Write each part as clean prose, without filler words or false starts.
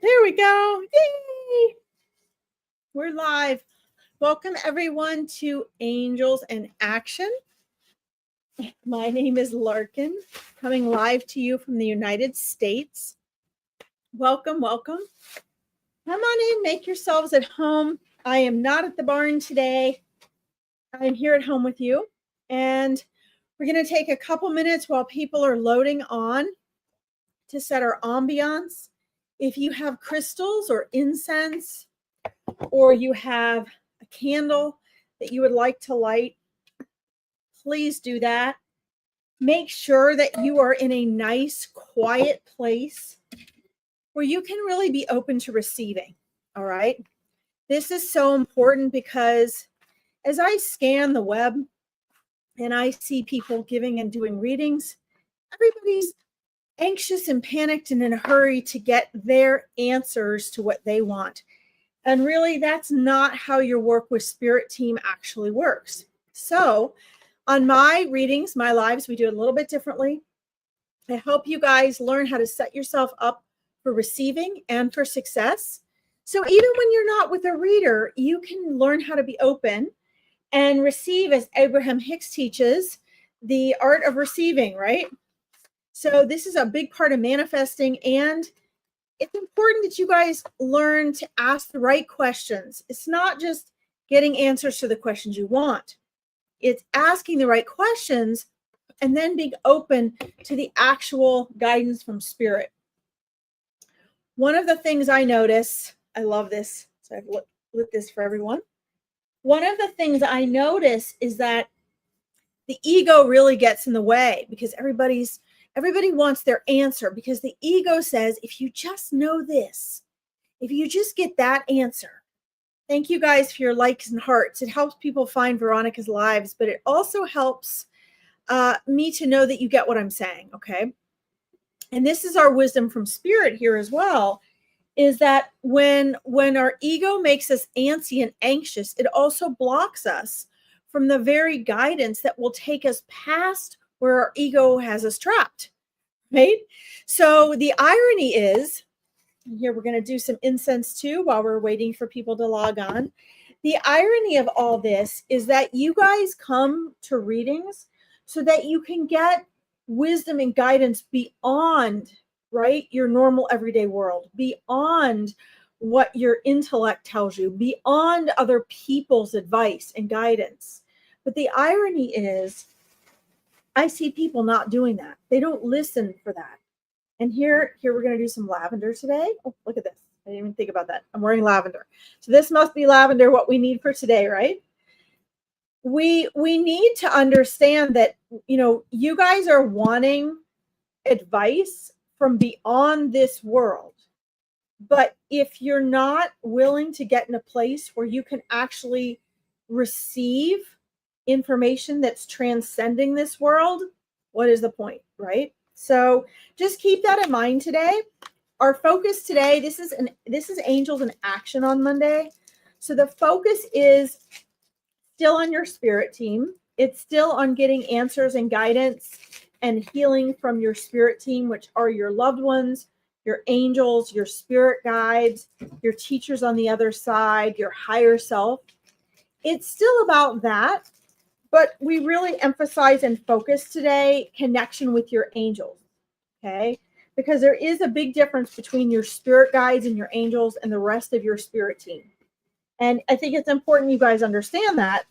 There we go. Yay! We're live. Welcome everyone to Angels in Action. My name is Larkin, coming live to you from the United States. Welcome, welcome. Come on in, make yourselves at home. I am not at the barn today. I'm here at home with you. And we're going to take a couple minutes while people are loading on to set our ambiance. If you have crystals or incense, or you have a candle that you would like to light, please do that. Make sure that you are in a nice, quiet place where you can really be open to receiving. All right. This is so important because as I scan the web and I see people giving and doing readings, everybody's anxious and panicked and in a hurry to get their answers to what they want. And really, that's not how your work with Spirit Team actually works. So on my readings, my lives, we do it a little bit differently. I hope you guys learn how to set yourself up for receiving and for success. So even when you're not with a reader, you can learn how to be open and receive, as Abraham Hicks teaches, the art of receiving, right? So this is a big part of manifesting, and it's important that you guys learn to ask the right questions. It's not just getting answers to the questions you want. It's asking the right questions and then being open to the actual guidance from Spirit. One of the things I notice, I love this, so I've lit this for everyone. One of the things I notice is that the ego really gets in the way because everybody wants their answer, because the ego says, if you just know this, if you just get that answer. Thank you guys for your likes and hearts. It helps people find Veronica's lives, but it also helps me to know that you get what I'm saying, okay? And this is our wisdom from Spirit here as well, is that when our ego makes us antsy and anxious, it also blocks us from the very guidance that will take us past where our ego has us trapped, right? So the irony is, here we're going to do some incense too while we're waiting for people to log on. The irony of all this is that you guys come to readings so that you can get wisdom and guidance beyond, right, your normal everyday world, beyond what your intellect tells you, beyond other people's advice and guidance. But the irony is, I see people not doing that. They don't listen for that. And here we're going to do some lavender today. Oh, look at this. I didn't even think about that. I'm wearing lavender. So this must be lavender, what we need for today, right? We need to understand that, you guys are wanting advice from beyond this world. But if you're not willing to get in a place where you can actually receive information that's transcending this world, what is the point, right? So just keep that in mind today. Our focus today, this is Angels in Action on Monday. So the focus is still on your Spirit team. It's still on getting answers and guidance and healing from your Spirit team, which are your loved ones, your angels, your spirit guides, your teachers on the other side, your higher self. It's still about that, but we really emphasize and focus today connection with your angels, okay? Because there is a big difference between your spirit guides and your angels and the rest of your spirit team. And I think it's important you guys understand that.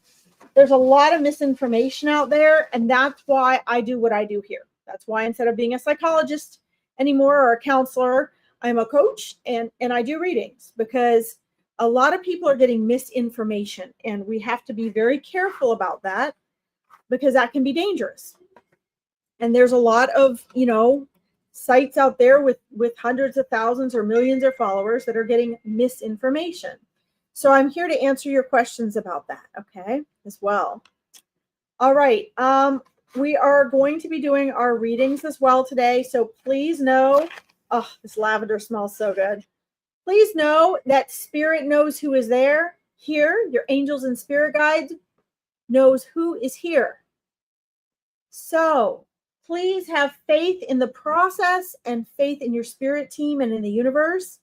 There's a lot of misinformation out there, and that's why I do what I do here. That's why instead of being a psychologist anymore or a counselor, I'm a coach and I do readings, because a lot of people are getting misinformation, and we have to be very careful about that because that can be dangerous. And there's a lot of, sites out there with hundreds of thousands or millions of followers that are getting misinformation. So I'm here to answer your questions about that, okay, as well. All right. We are going to be doing our readings as well today. So please know, oh, this lavender smells so good. Please know that Spirit knows who is there. Here, your angels and spirit guides knows who is here. So please have faith in the process and faith in your spirit team and in the universe.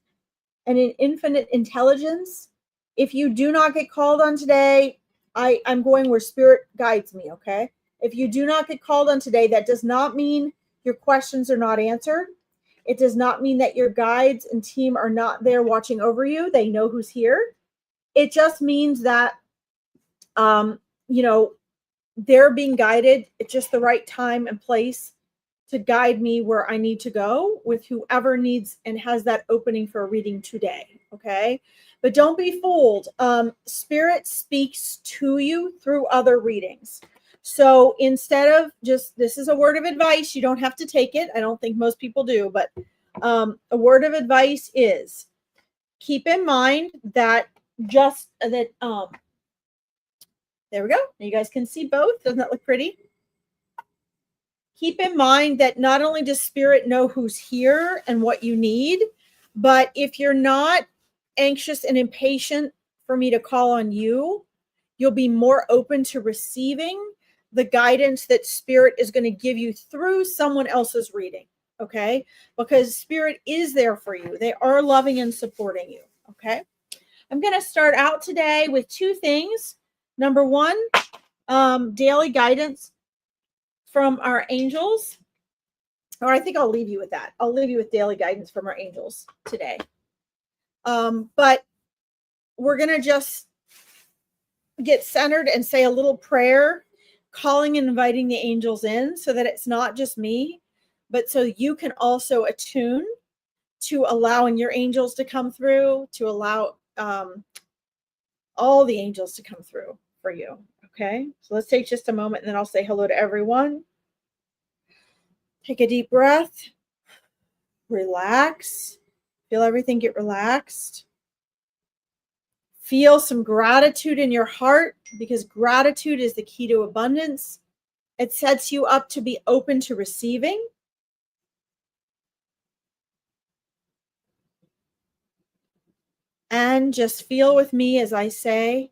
and in infinite intelligence. If you do not get called on today, I'm going where spirit guides me, okay? If you do not get called on today, that does not mean your questions are not answered. It does not mean that your guides and team are not there watching over you. They know who's here. It just means that, you know, they're being guided at just the right time and place to guide me where I need to go with whoever needs and has that opening for a reading today. Okay. But don't be fooled. Spirit speaks to you through other readings. So instead of just, this is a word of advice, you don't have to take it. I don't think most people do, but a word of advice is keep in mind that there we go. You guys can see both. Doesn't that look pretty? Keep in mind that not only does spirit know who's here and what you need, but if you're not anxious and impatient for me to call on you, you'll be more open to receiving the guidance that spirit is going to give you through someone else's reading. Okay. Because spirit is there for you. They are loving and supporting you. Okay. I'm going to start out today with two things. Number one, daily guidance from our angels. Or I think I'll leave you with that. I'll leave you with daily guidance from our angels today. But we're going to just get centered and say a little prayer, calling and inviting the angels in so that it's not just me, but so you can also attune to allowing your angels to come through, to allow all the angels to come through for you. Okay. So let's take just a moment and then I'll say hello to everyone. Take a deep breath. Relax. Feel everything get relaxed. Feel some gratitude in your heart because gratitude is the key to abundance. It sets you up to be open to receiving. And just feel with me as I say,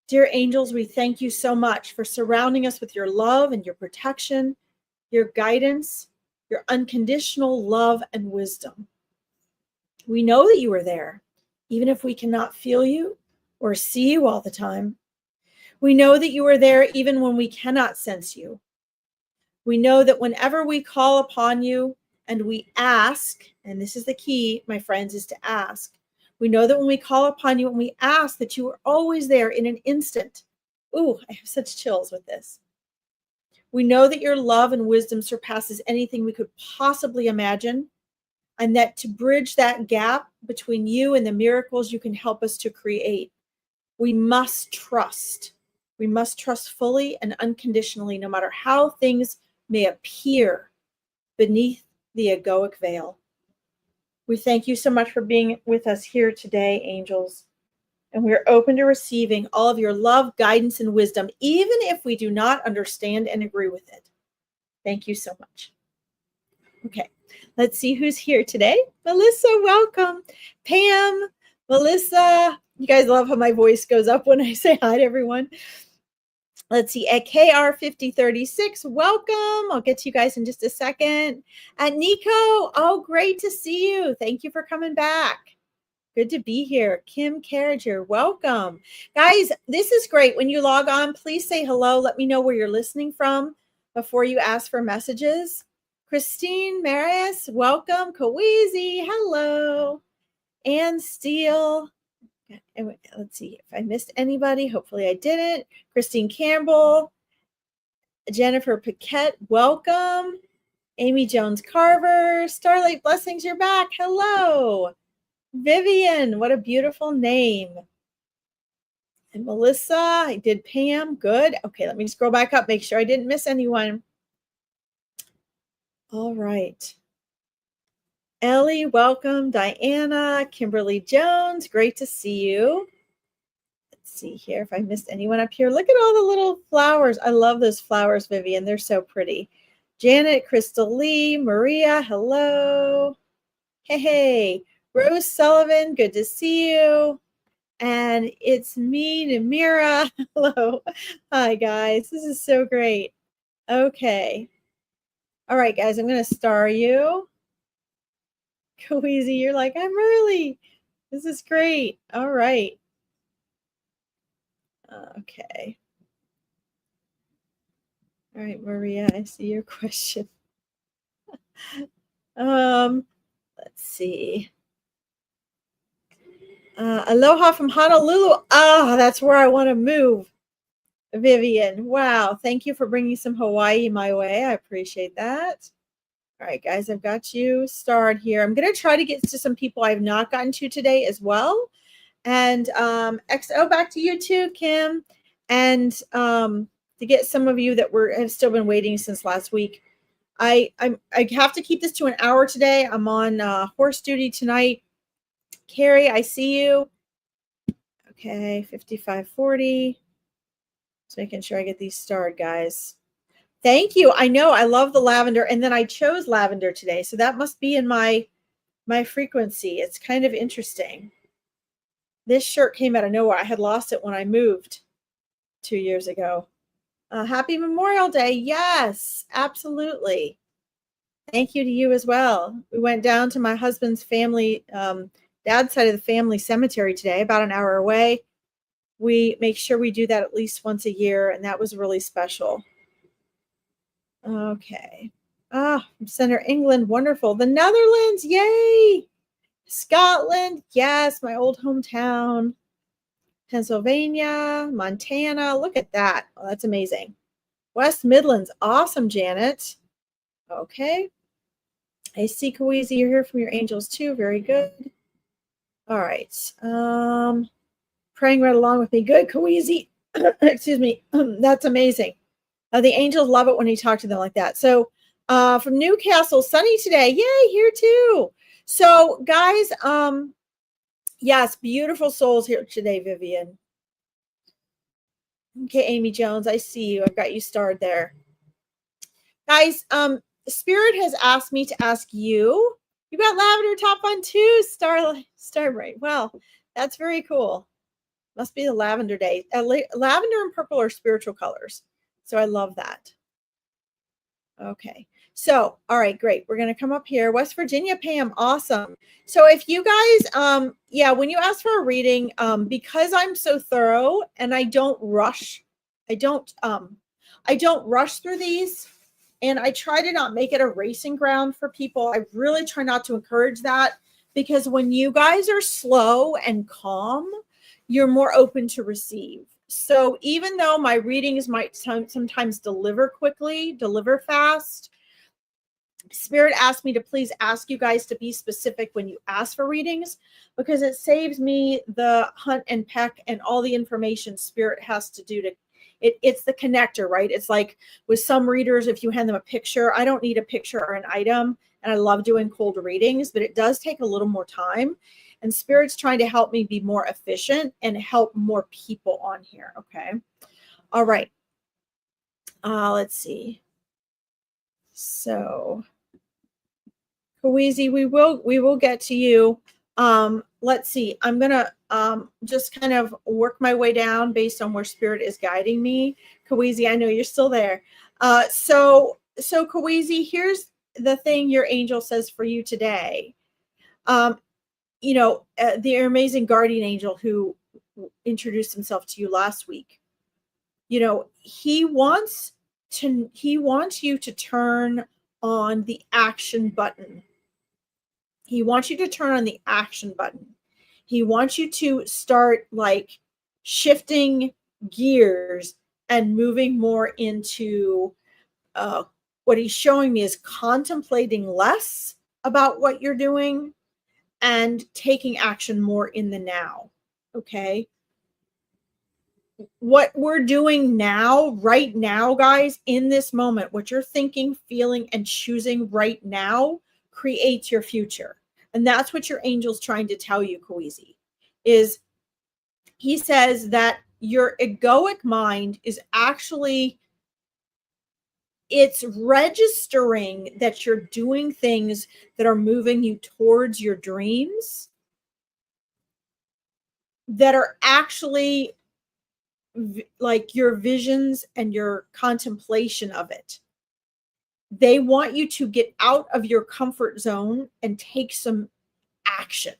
dear angels, we thank you so much for surrounding us with your love and your protection, your guidance, your unconditional love and wisdom. We know that you are there, even if we cannot feel you or see you all the time. We know that you are there even when we cannot sense you. We know that whenever we call upon you and we ask, and this is the key, my friends, is to ask. We know that when we call upon you and we ask that you are always there in an instant. Ooh, I have such chills with this. We know that your love and wisdom surpasses anything we could possibly imagine, and that to bridge that gap between you and the miracles you can help us to create, we must trust. We must trust fully and unconditionally, no matter how things may appear beneath the egoic veil. We thank you so much for being with us here today, angels. And we're open to receiving all of your love, guidance, and wisdom, even if we do not understand and agree with it. Thank you so much. Okay, let's see who's here today. Melissa, welcome. Pam, Melissa. You guys love how my voice goes up when I say hi to everyone. Let's see, at KR5036, welcome. I'll get to you guys in just a second. At Nico, oh, great to see you. Thank you for coming back. Good to be here. Kim Carriger, welcome. Guys, this is great. When you log on, please say hello. Let me know where you're listening from before you ask for messages. Christine Marius, welcome. Kawizi, hello. Ann Steele. Let's see if I missed anybody. Hopefully I didn't. Christine Campbell. Jennifer Paquette, welcome. Amy Jones Carver. Starlight Blessings, you're back. Hello. Vivian, what a beautiful name. And Melissa, I did Pam. Good. Okay, let me scroll back up, make sure I didn't miss anyone. All right. Ellie, welcome. Diana, Kimberly Jones, great to see you. Let's see here if I missed anyone up here. Look at all the little flowers. I love those flowers, Vivian. They're so pretty. Janet, Crystal Lee, Maria, hello. Hey. Rose Sullivan, good to see you. And it's me, Namira. Hello. Hi, guys. This is so great. Okay. All right, guys, I'm going to star you. Coeasy, you're like, I'm early. This is great. All right. Okay. All right, Maria, I see your question. Let's see. Aloha from Honolulu. Ah, that's where I want to move. Vivian, wow. Thank you for bringing some Hawaii my way. I appreciate that. All right, guys, I've got you starred here. I'm going to try to get to some people I've not gotten to today as well. And XO, back to you too, Kim. And to get some of you that have still been waiting since last week. I have to keep this to an hour today. I'm on horse duty tonight. Carrie, I see you. Okay, 5540. Just making sure I get these starred, guys. Thank you. I know I love the lavender, and then I chose lavender today, so that must be in my frequency. It's kind of interesting. This shirt came out of nowhere. I had lost it when I moved 2 years ago. Happy Memorial Day. Yes, absolutely. Thank you to you as well. We went down to my husband's family, dad's side of the family cemetery today, about an hour away. We make sure we do that at least once a year, and that was really special. Okay. Center England, wonderful. The Netherlands, yay! Scotland, yes, my old hometown. Pennsylvania, Montana, look at that. Oh, that's amazing. West Midlands, awesome, Janet. Okay. I see Kawizi, you're here from your angels too. Very good. All right. Praying right along with me. Good, Kawizi. Excuse me. That's amazing. The angels love it when you talk to them like that. So from Newcastle, sunny today. Yay, here too. So guys, yes, beautiful souls here today, Vivian. Okay, Amy Jones, I see you. I've got you starred there. Guys, Spirit has asked me to ask you. You got lavender top on too, Starbright. Well, that's very cool. Must be the lavender day. Lavender and purple are spiritual colors. So I love that. Okay. So, all right, great. We're going to come up here. West Virginia, Pam, awesome. So if you guys, when you ask for a reading, because I'm so thorough and I don't rush, I don't rush through these, and I try to not make it a racing ground for people. I really try not to encourage that, because when you guys are slow and calm, you're more open to receive. So even though my readings might sometimes deliver quickly, deliver fast, Spirit asked me to please ask you guys to be specific when you ask for readings, because it saves me the hunt and peck and all the information Spirit has to do to it's the connector, right? It's like with some readers, if you hand them a picture, I don't need a picture or an item, and I love doing cold readings, but it does take a little more time. And Spirit's trying to help me be more efficient and help more people on here. Okay. All right. Let's see. So, Kawizi, we will get to you. Let's see. I'm gonna just kind of work my way down based on where Spirit is guiding me. Kawizi, I know you're still there. So Kawizi, here's the thing your angel says for you today. The amazing guardian angel who introduced himself to you last week, he wants you to turn on the action button. He wants you to turn on the action button. He wants you to start like shifting gears and moving more into what he's showing me is contemplating less about what you're doing and taking action more in the now. Okay. What we're doing now, right now, guys, in this moment, what you're thinking, feeling, and choosing right now creates your future. And that's what your angel's trying to tell you, Kawizi, is he says that your egoic mind is actually, it's registering that you're doing things that are moving you towards your dreams, that are actually like your visions and your contemplation of it. They want you to get out of your comfort zone and take some action.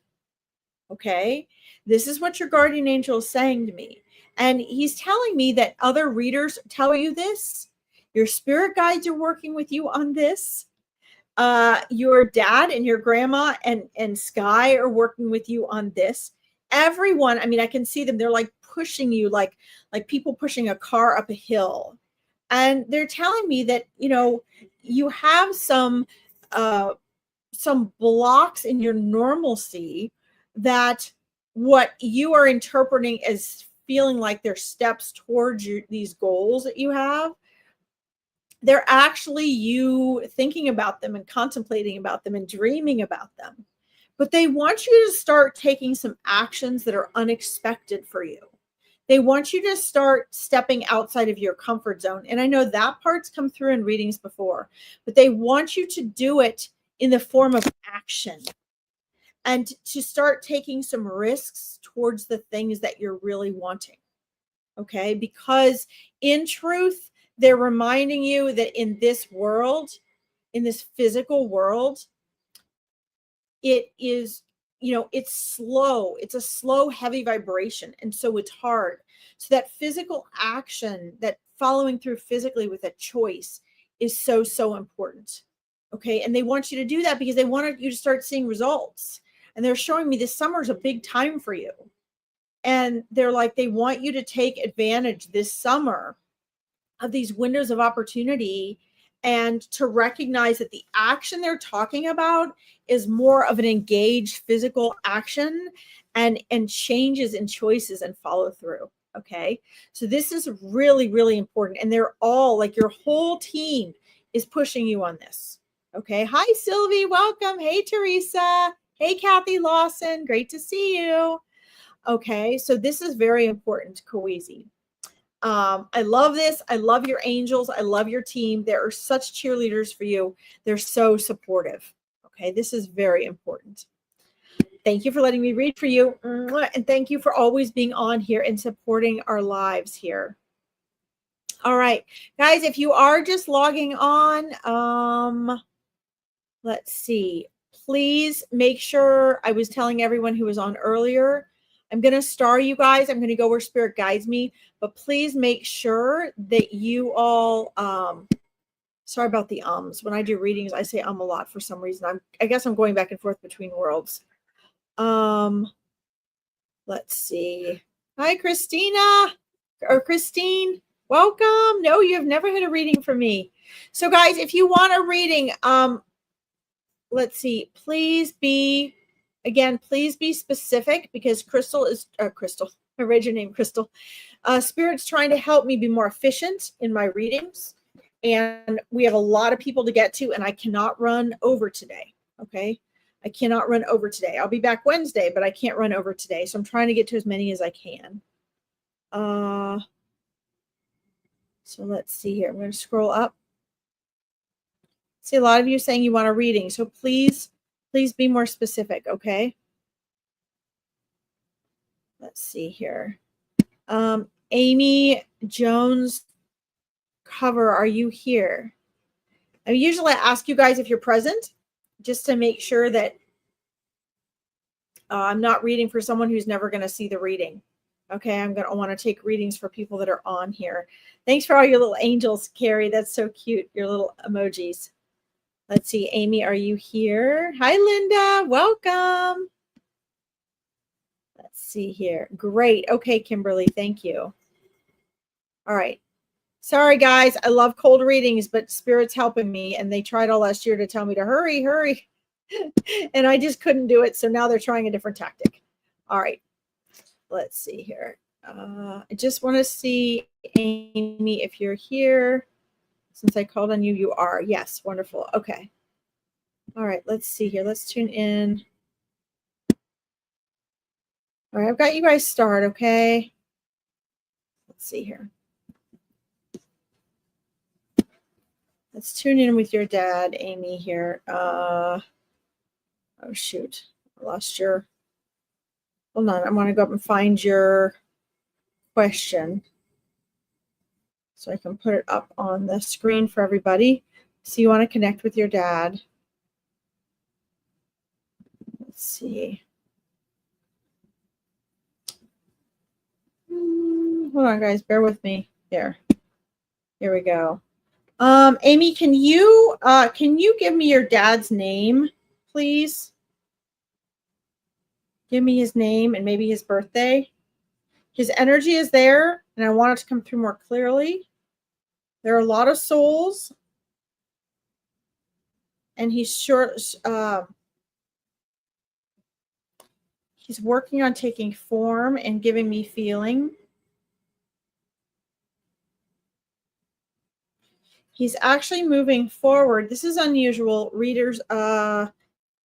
Okay. This is what your guardian angel is saying to me. And he's telling me that other readers tell you this. Your spirit guides are working with you on this. Your dad and your grandma and Sky are working with you on this. Everyone, I mean, I can see them. They're like pushing you, like people pushing a car up a hill. And they're telling me that, you have some blocks in your normalcy that what you are interpreting as feeling like they're steps towards these goals that you have, they're actually you thinking about them and contemplating about them and dreaming about them. But they want you to start taking some actions that are unexpected for you. They want you to start stepping outside of your comfort zone. And I know that part's come through in readings before, but they want you to do it in the form of action and to start taking some risks towards the things that you're really wanting. Okay. Because in truth, they're reminding you that in this world, in this physical world, it is, it's slow. It's a slow, heavy vibration. And so it's hard. So that physical action, that following through physically with a choice is so, so important. Okay. And they want you to do that because they want you to start seeing results. And they're showing me this summer is a big time for you. And they're like, they want you to take advantage this summer of these windows of opportunity and to recognize that the action they're talking about is more of an engaged physical action and changes in choices and follow through. Okay. So this is really, really important. And they're all like, your whole team is pushing you on this. Okay. Hi, Sylvie. Welcome. Hey, Teresa. Hey, Kathy Lawson. Great to see you. Okay. So this is very important, Kawezi. I love this. I love your angels. I love your team. They are such cheerleaders for you. They're so supportive. Okay. This is very important. Thank you for letting me read for you. And thank you for always being on here and supporting our lives here. All right, guys, if you are just logging on, let's see. Please make sure, I was telling everyone who was on earlier, I'm going to star you guys. I'm going to go where spirit guides me, but please make sure that you all, sorry about the ums. When I do readings, I say a lot for some reason. I guess I'm going back and forth between worlds. Let's see. Hi, Christina or Christine. Welcome. No, you have never had a reading from me. So guys, if you want a reading, let's see, please be specific because Crystal is Crystal. I read your name, Crystal. Spirit's trying to help me be more efficient in my readings. And we have a lot of people to get to, and I cannot run over today. Okay. I cannot run over today. I'll be back Wednesday, but I can't run over today. So I'm trying to get to as many as I can. So let's see here. I'm going to scroll up. See a lot of you saying you want a reading. So please be more specific. Okay. Let's see here. Amy Jones Cover, are you here? I usually ask you guys if you're present just to make sure that I'm not reading for someone who's never going to see the reading. Okay, I want to take readings for people that are on here. Thanks for all your little angels, Carrie. That's so cute, your little emojis. Let's see, Amy, are you here? Hi, Linda. Welcome. Let's see here. Great. Okay, Kimberly, thank you. All right. Sorry, guys. I love cold readings, but Spirit's helping me, and they tried all last year to tell me to hurry. And I just couldn't do it. So now they're trying a different tactic. All right. Let's see here. I just want to see, Amy, if you're here. Since I called on you, you are. Yes. Wonderful. Okay. All right. Let's see here. Let's tune in. All right. I've got you guys start. Okay. Let's see here. Let's tune in with your dad, Amy, here. Oh, shoot. I lost your... Hold on. I want to go up and find your question so I can put it up on the screen for everybody. So you want to connect with your dad. Let's see. Hold on, guys. Bear with me. There. Here we go. Amy, can you give me your dad's name, please? Give me his name and maybe his birthday. His energy is there, and I want it to come through more clearly. There are a lot of souls, and he's working on taking form and giving me feeling. He's actually moving forward. This is unusual. Readers,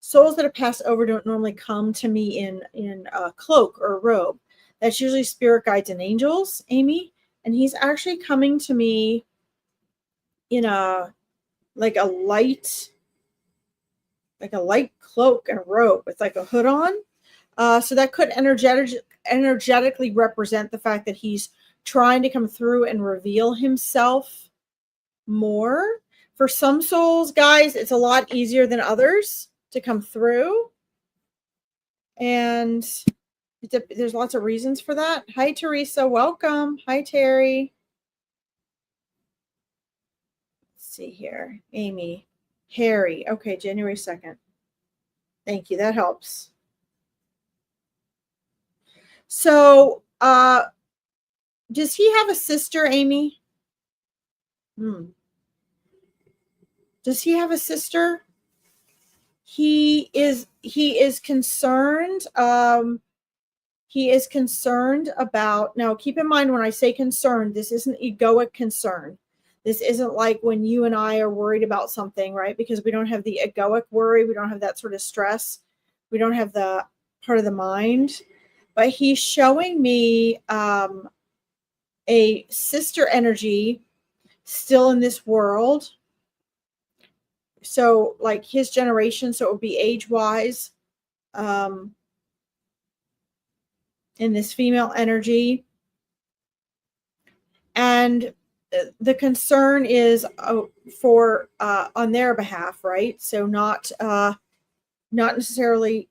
souls that have passed over don't normally come to me in a cloak or a robe. That's usually spirit guides and angels, Amy. And he's actually coming to me in a light cloak and robe with like a hood on. So that could energetically represent the fact that he's trying to come through and reveal himself more. For some souls, guys, it's a lot easier than others to come through. And there's lots of reasons for that. Hi, Teresa. Welcome. Hi, Terry. Let's see here. Amy. Harry. Okay, January 2nd. Thank you. That helps. So, does he have a sister, Amy? Does he have a sister? He is concerned. He is concerned about, now keep in mind when I say concerned, this isn't egoic concern. This isn't like when you and I are worried about something, right? Because we don't have the egoic worry. We don't have that sort of stress. We don't have the part of the mind. But he's showing me a sister energy still in this world. So like his generation, so it would be age-wise, in this female energy. And the concern is for on their behalf, right? So not necessarily,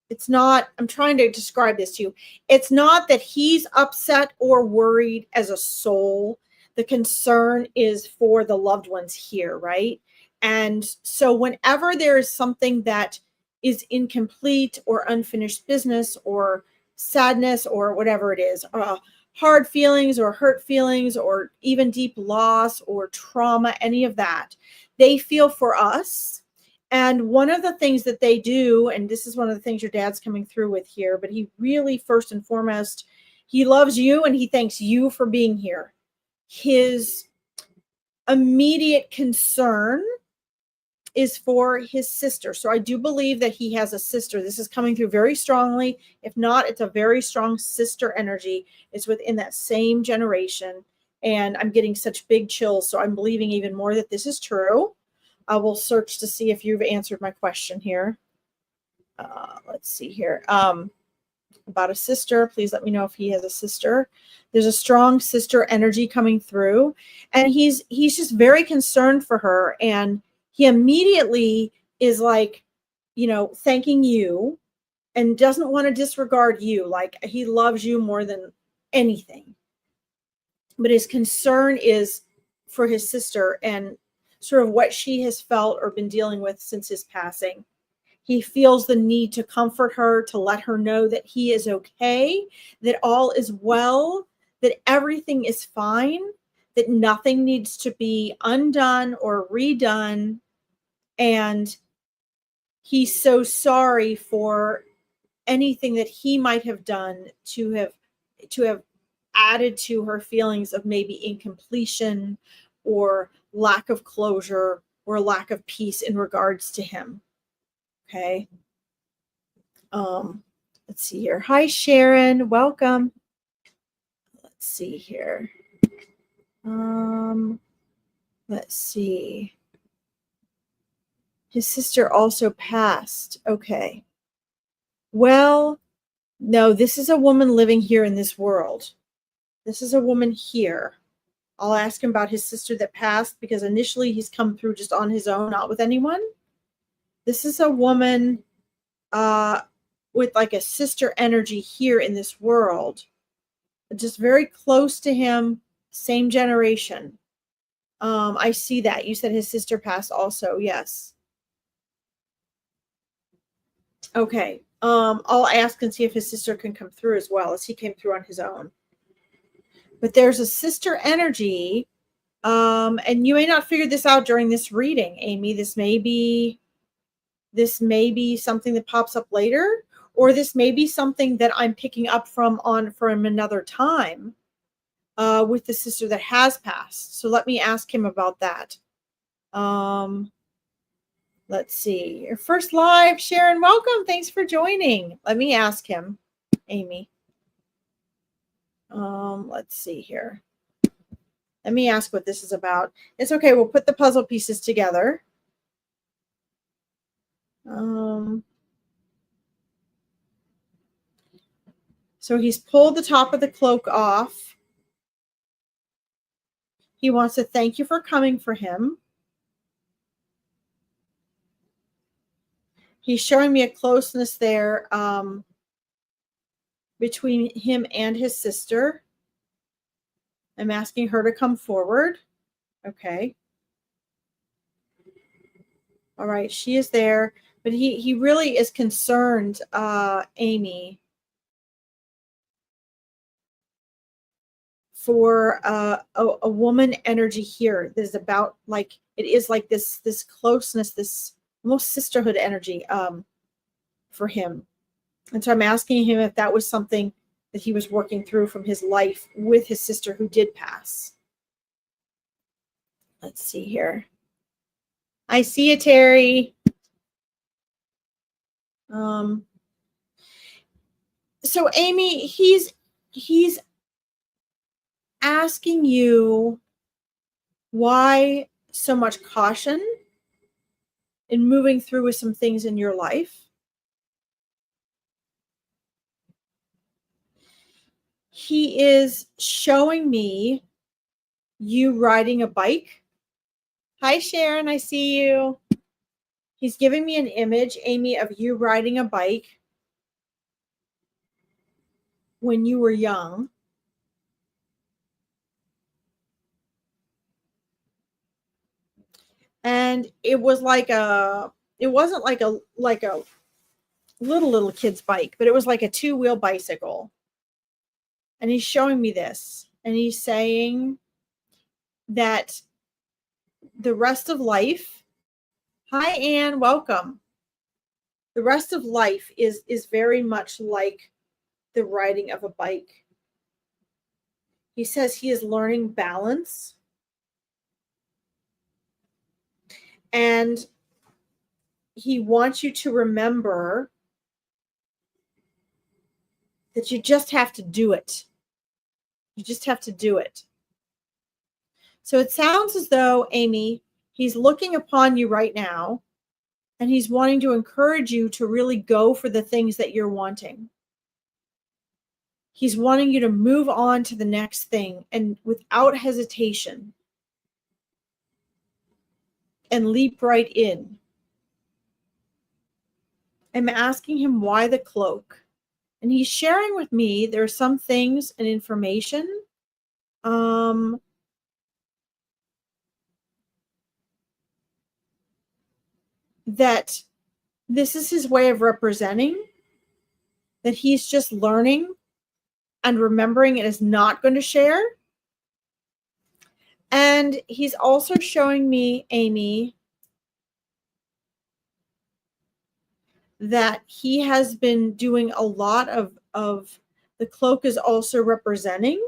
it's not, I'm trying to describe this to you. It's not that he's upset or worried as a soul. The concern is for the loved ones here, right? And so whenever there is something that is incomplete or unfinished business or sadness or whatever it is, hard feelings or hurt feelings or even deep loss or trauma, any of that, they feel for us. And one of the things that they do, and this is one of the things your dad's coming through with here, but he really, first and foremost, he loves you and he thanks you for being here. His immediate concern is for his sister. So I do believe that he has a sister. This is coming through very strongly. If not, it's a very strong sister energy. It's within that same generation. And I'm getting such big chills. So I'm believing even more that this is true. I will search to see if you've answered my question here. Let's see here. About a sister, please let me know if he has a sister. There's a strong sister energy coming through. And he's just very concerned for her. And he immediately is like, thanking you and doesn't want to disregard you. Like he loves you more than anything. But his concern is for his sister and sort of what she has felt or been dealing with since his passing. He feels the need to comfort her, to let her know that he is okay, that all is well, that everything is fine, that nothing needs to be undone or redone. And he's so sorry for anything that he might have done to have added to her feelings of maybe incompletion or lack of closure or lack of peace in regards to him. Okay. Let's see here. Hi, Sharon. Welcome. Let's see here. Let's see. His sister also passed. Okay. Well, no, this is a woman living here in this world. This is a woman here. I'll ask him about his sister that passed because initially he's come through just on his own, not with anyone. This is a woman with like a sister energy here in this world. just very close to him, same generation. I see that. You said his sister passed also. Yes. Okay. I'll ask and see if his sister can come through as well, as he came through on his own. But there's a sister energy. And you may not figure this out during this reading, Amy. This may be something that pops up later, or this may be something that I'm picking up from another time with the sister that has passed. So let me ask him about that. Let's see. Your first live, Sharon. Welcome. Thanks for joining. Let me ask him, Amy. Let's see here. Let me ask what this is about. It's okay. We'll put the puzzle pieces together. So he's pulled the top of the cloak off. He wants to thank you for coming for him. He's showing me a closeness there between him and his sister. I'm asking her to come forward. Okay. All right, she is there. But he really is concerned, Amy, for a woman energy here that is about like, it is like this closeness, this almost sisterhood energy for him. And so I'm asking him if that was something that he was working through from his life with his sister who did pass. Let's see here. I see you, Terry. So Amy, he's asking you why so much caution in moving through with some things in your life. He is showing me you riding a bike. Hi, Sharon, I see you. He's giving me an image, Amy, of you riding a bike when you were young. And it was like it wasn't like a little kid's bike, but it was like a 2-wheel bicycle. And he's showing me this, and he's saying that the rest of life, hi Anne, welcome. The rest of life is very much like the riding of a bike. He says he is learning balance. And he wants you to remember that you just have to do it. You just have to do it. So it sounds as though, Amy, he's looking upon you right now, and he's wanting to encourage you to really go for the things that you're wanting. He's wanting you to move on to the next thing, and without hesitation, and leap right in. I'm asking him why the cloak. And he's sharing with me there are some things and information that this is his way of representing that he's just learning and remembering and is not going to share. And he's also showing me, Amy, that he has been doing a lot of the cloak is also representing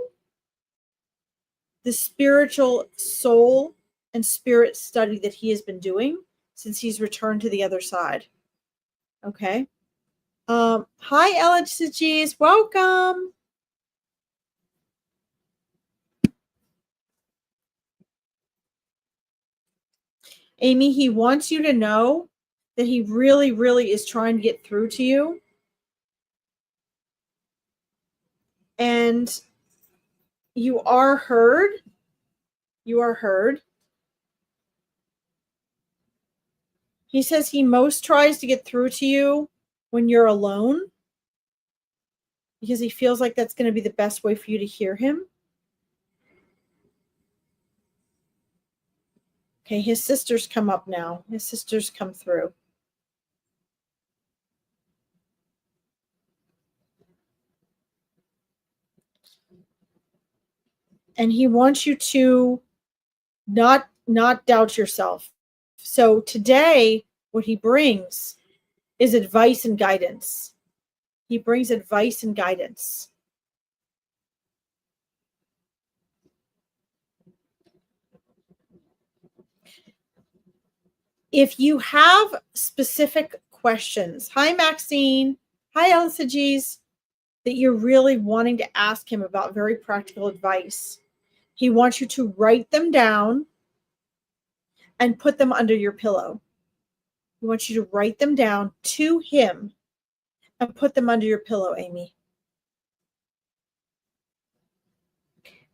the spiritual soul and spirit study that he has been doing since he's returned to the other side. Okay. Hi, LHCGs. Welcome. Amy, he wants you to know that he really, really is trying to get through to you. And you are heard. You are heard. He says he most tries to get through to you when you're alone. because he feels like that's going to be the best way for you to hear him. Okay, his sisters come up now. His sisters come through. And he wants you to not doubt yourself. So today, what he brings is advice and guidance. He brings advice and guidance. If you have specific questions, hi Maxine, hi Elsa G's, that you're really wanting to ask him about very practical advice, he wants you to write them down and put them under your pillow. He wants you to write them down to him and put them under your pillow, Amy.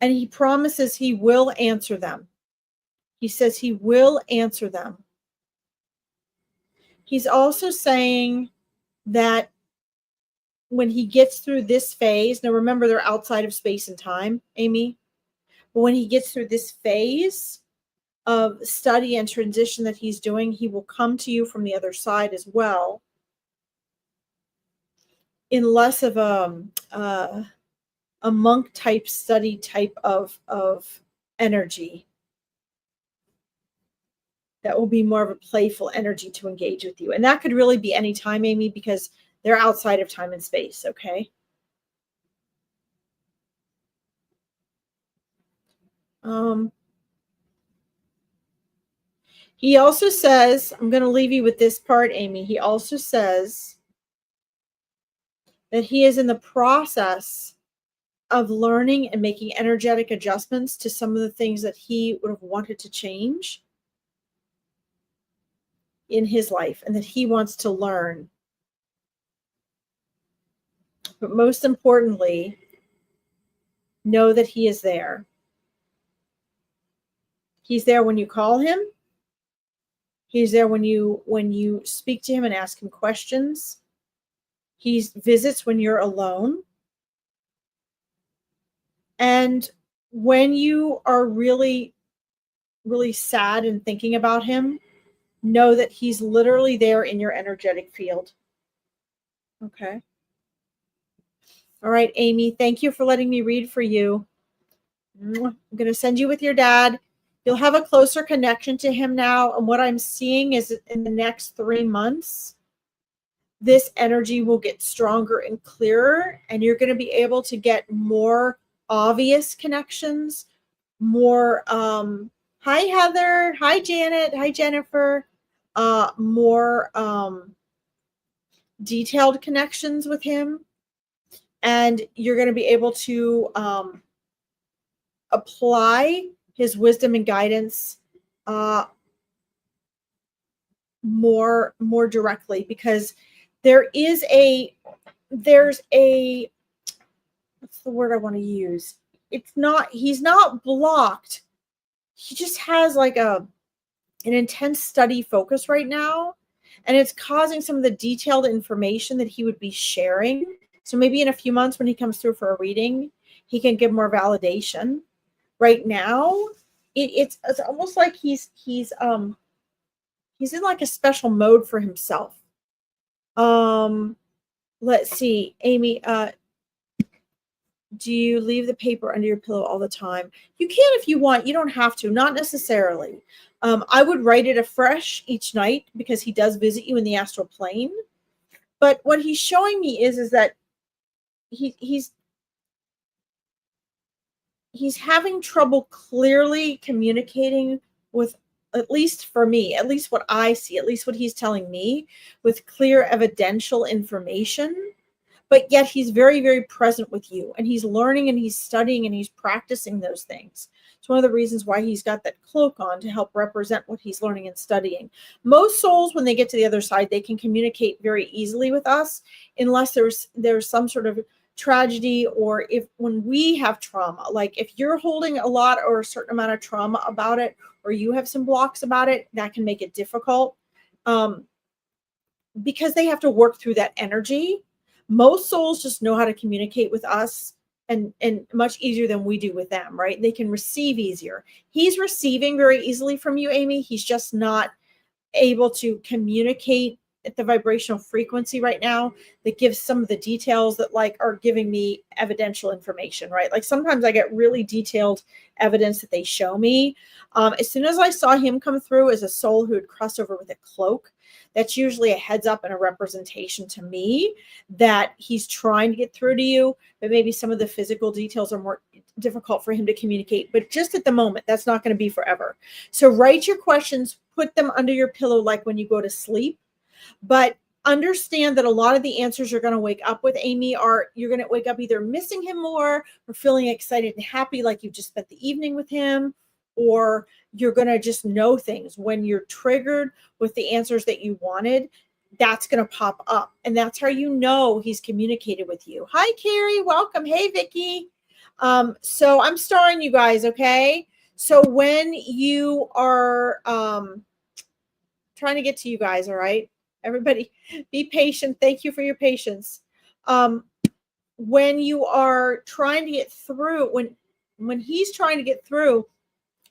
And he promises he will answer them. He says he will answer them. He's also saying that when he gets through this phase, now remember they're outside of space and time, Amy, but when he gets through this phase of study and transition that he's doing, he will come to you from the other side as well in less of a monk type study type of energy. That will be more of a playful energy to engage with you. And that could really be any time, Amy, because they're outside of time and space, okay? He also says, I'm going to leave you with this part, Amy. He also says that he is in the process of learning and making energetic adjustments to some of the things that he would have wanted to change in his life and that he wants to learn. But most importantly, know that he is there. He's there when you call him. He's there when you speak to him and ask him questions. He visits when you're alone. And when you are really, really sad and thinking about him, know that he's literally there in your energetic field. Okay. All right, Amy, thank you for letting me read for you. I'm going to send you with your dad. You'll have a closer connection to him now. And what I'm seeing is in the next 3 months, this energy will get stronger and clearer, and you're going to be able to get more obvious connections, more, hi, Heather, hi, Janet, hi, Jennifer, more detailed connections with him. And you're going to be able to apply his wisdom and guidance more directly, because there's a what's the word I want to use? He's not blocked. He just has like an intense study focus right now, and it's causing some of the detailed information that he would be sharing. So maybe in a few months when he comes through for a reading, he can give more validation. Right now, it's almost like he's in like a special mode for himself. Let's see, Amy, do you leave the paper under your pillow all the time? You can if you want. You don't have to, not necessarily. I would write it afresh each night because he does visit you in the astral plane. But what he's showing me is that he's having trouble clearly communicating with, at least for me, at least what I see, at least what he's telling me, with clear evidential information. But yet he's very, very present with you, and he's learning and he's studying and he's practicing those things. It's one of the reasons why he's got that cloak on, to help represent what he's learning and studying. Most souls, when they get to the other side, they can communicate very easily with us, unless there's some sort of tragedy, or when we have trauma, like if you're holding a lot or a certain amount of trauma about it, or you have some blocks about it, that can make it difficult, because they have to work through that energy. Most souls just know how to communicate with us and much easier than we do with them, right? They can receive easier. He's receiving very easily from you, Amy. He's just not able to communicate at the vibrational frequency right now that gives some of the details that like are giving me evidential information, right? Like sometimes I get really detailed evidence that they show me. As soon as I saw him come through as a soul who had crossed over with a cloak, that's usually a heads up and a representation to me that he's trying to get through to you, but maybe some of the physical details are more difficult for him to communicate. But just at the moment, that's not going to be forever. So write your questions, put them under your pillow like when you go to sleep. But understand that a lot of the answers you're going to wake up with, Amy, are you're going to wake up either missing him more or feeling excited and happy like you've just spent the evening with him, or you're going to just know things when you're triggered with the answers that you wanted. That's going to pop up, and that's how you know he's communicated with you. Hi, Carrie. Welcome. Hey, Vicky. So I'm starring you guys, okay? So when you are trying to get to you guys, all right? Everybody be patient. Thank you for your patience. When you are trying to get through, when he's trying to get through,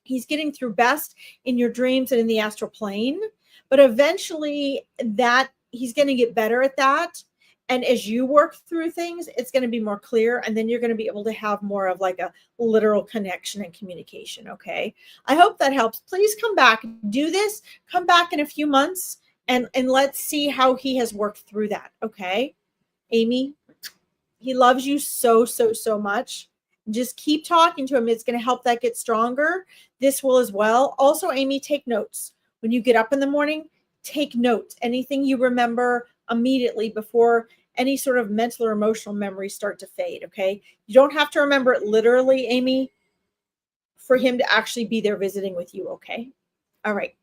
he's getting through best in your dreams and in the astral plane. But eventually that he's going to get better at that. And as you work through things, it's going to be more clear. And then you're going to be able to have more of like a literal connection and communication. Okay. I hope that helps. Please come back, do this, come back in a few months and let's see how he has worked through that. Okay. Amy, he loves you so, so, so much. Just keep talking to him. It's going to help that get stronger. This will as well. Also, Amy, take notes. When you get up in the morning, take notes. Anything you remember immediately before any sort of mental or emotional memories start to fade, okay? You don't have to remember it literally, Amy, for him to actually be there visiting with you, okay? All right.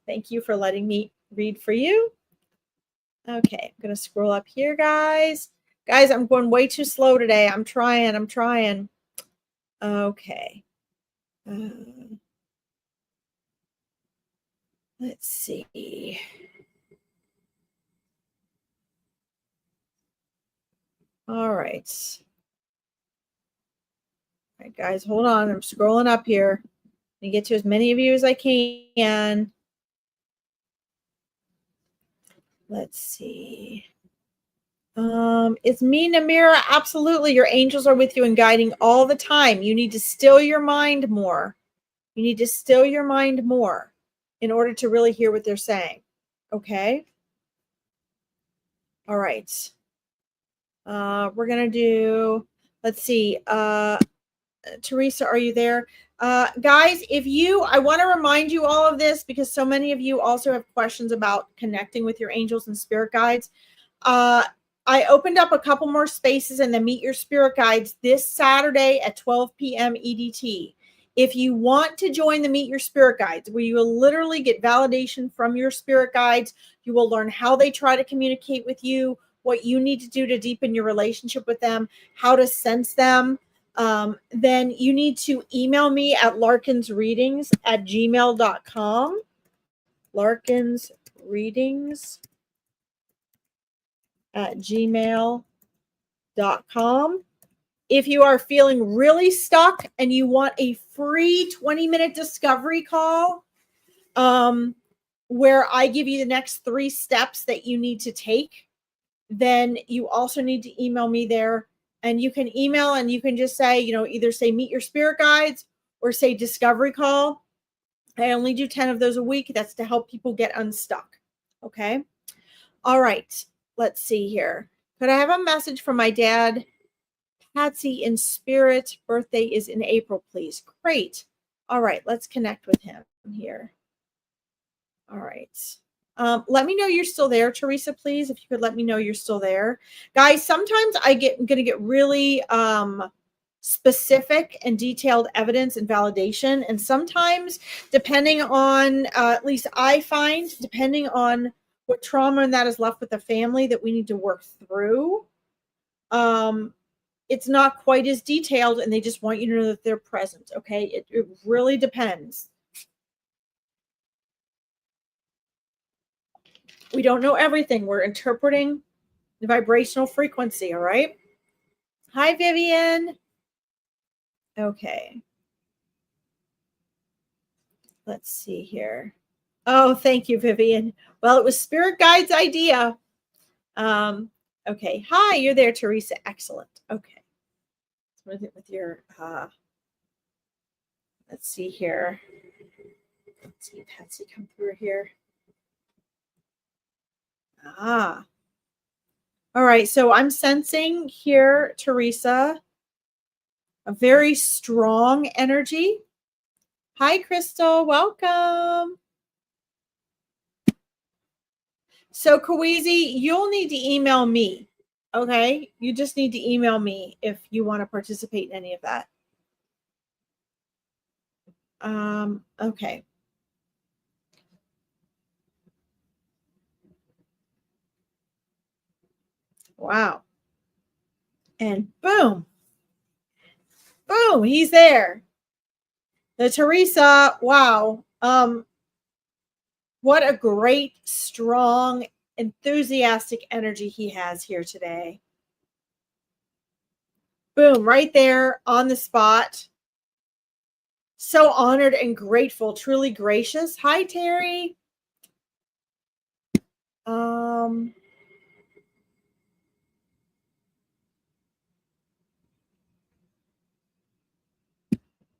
Thank you for letting me read for you. Okay, I'm going to scroll up here, guys. Guys, I'm going way too slow today. I'm trying. Okay. Let's see. All right. All right, guys, hold on. I'm scrolling up here and get to as many of you as I can. Let's see. It's me, Namira. Absolutely. Your angels are with you and guiding all the time. You need to still your mind more. You need to still your mind more in order to really hear what they're saying. Okay. All right. We're going to do, let's see. Teresa, are you there? Guys, I want to remind you all of this because so many of you also have questions about connecting with your angels and spirit guides. I opened up a couple more spaces in the Meet Your Spirit Guides this Saturday at 12 p.m. EDT. If you want to join the Meet Your Spirit Guides, where you will literally get validation from your spirit guides, you will learn how they try to communicate with you, what you need to do to deepen your relationship with them, how to sense them, then you need to email me at larkinsreadings@gmail.com. larkinsreadings@gmail.com. If you are feeling really stuck and you want a free 20-minute discovery call, where I give you the next 3 steps that you need to take, then you also need to email me there. And you can email and you can just say, either say Meet Your Spirit Guides or say discovery call. I only do 10 of those a week. That's to help people get unstuck. Okay. All right. Let's see here. Could I have a message from my dad, Patsy, in spirit? Birthday is in April, please. Great. All right. Let's connect with him here. All right. Let me know you're still there, Teresa, please. If you could let me know you're still there. Guys, sometimes I'm going to get really specific and detailed evidence and validation. And sometimes, depending on, at least I find, depending on what trauma and that is left with the family that we need to work through, it's not quite as detailed and they just want you to know that they're present. Okay. It really depends. We don't know everything. We're interpreting the vibrational frequency. All right. Hi, Vivian. Okay. Let's see here. Oh, thank you, Vivian. Well, it was Spirit Guide's idea. Okay. Hi, you're there, Teresa. Excellent. Okay. With your let's see here. Let's see Patsy come through here. All right. So I'm sensing here, Teresa, a very strong energy. Hi, Crystal. Welcome. So, Kawizi, you'll need to email me. Okay. You just need to email me if you want to participate in any of that. Okay. Wow. And boom. Boom, he's there. The Teresa, wow. What a great, strong, enthusiastic energy he has here today. Boom, right there on the spot. So honored and grateful, truly gracious. Hi, Terry.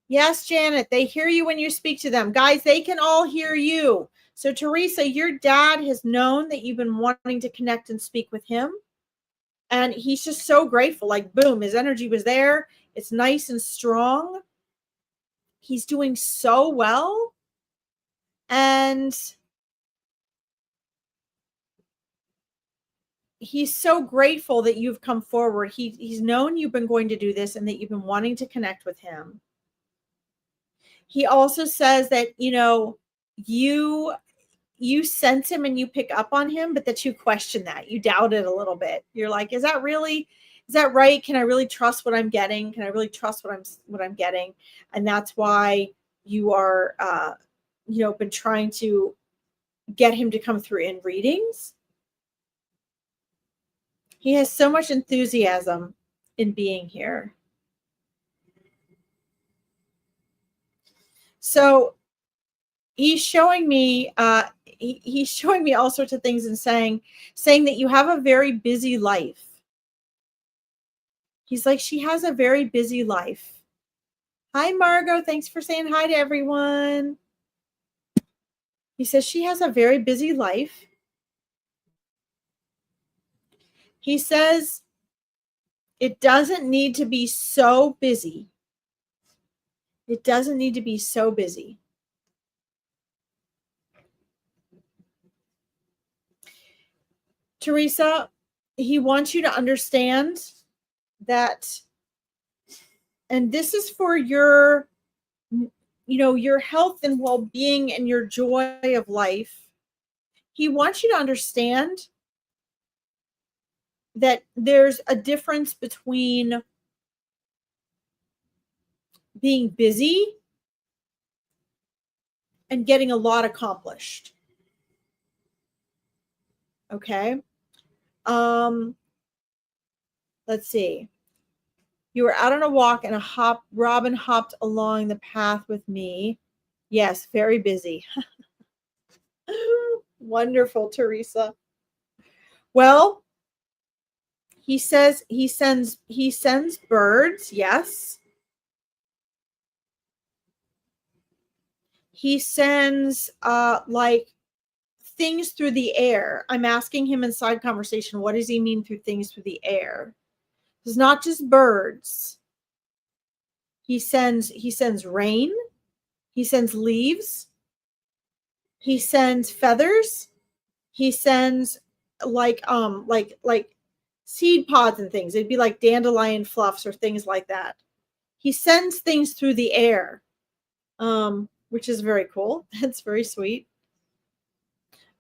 Yes, Janet, they hear you when you speak to them. Guys, they can all hear you. So, Teresa, your dad has known that you've been wanting to connect and speak with him. And he's just so grateful. Like, boom, his energy was there. It's nice and strong. He's doing so well. And he's so grateful that you've come forward. He's known you've been going to do this and that you've been wanting to connect with him. He also says that, you sense him and you pick up on him, but that you question that. You doubt it a little bit. You're like, is that right? Can I really trust what I'm getting? Can I really trust what I'm getting? And that's why you are, been trying to get him to come through in readings. He has so much enthusiasm in being here. So he's showing me, he's showing me all sorts of things and saying that you have a very busy life. He's like, she has a very busy life. Hi, Margot. Thanks for saying hi to everyone. He says she has a very busy life. He says it doesn't need to be so busy. It doesn't need to be so busy. Teresa, he wants you to understand that, and this is for your, your health and well-being and your joy of life. He wants you to understand that there's a difference between being busy and getting a lot accomplished. Okay. Let's see. You were out on a walk and Robin hopped along the path with me. Yes, very busy. Wonderful, Teresa. Well, he says he sends birds. Yes. He sends like things through the air. I'm asking him inside conversation, what does he mean through things through the air? It's not just birds. He sends rain. He sends leaves. He sends feathers. He sends like seed pods and things. It'd be like dandelion fluffs or things like that. He sends things through the air, which is very cool. That's very sweet.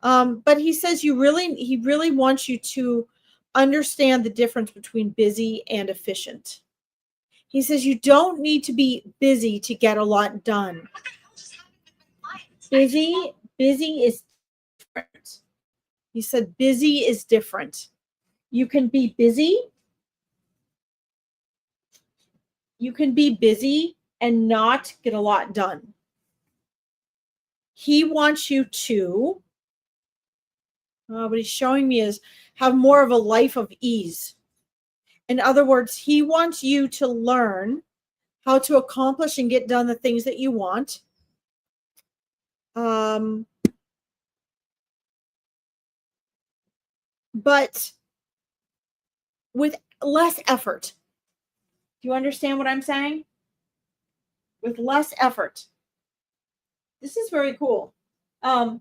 But he says he really wants you to understand the difference between busy and efficient. He says you don't need to be busy to get a lot done. Busy is different. He said busy is different. You can be busy. You can be busy and not get a lot done. He wants you to, what he's showing me is have more of a life of ease. In other words, he wants you to learn how to accomplish and get done the things that you want. But with less effort. Do you understand what I'm saying? With less effort. This is very cool. I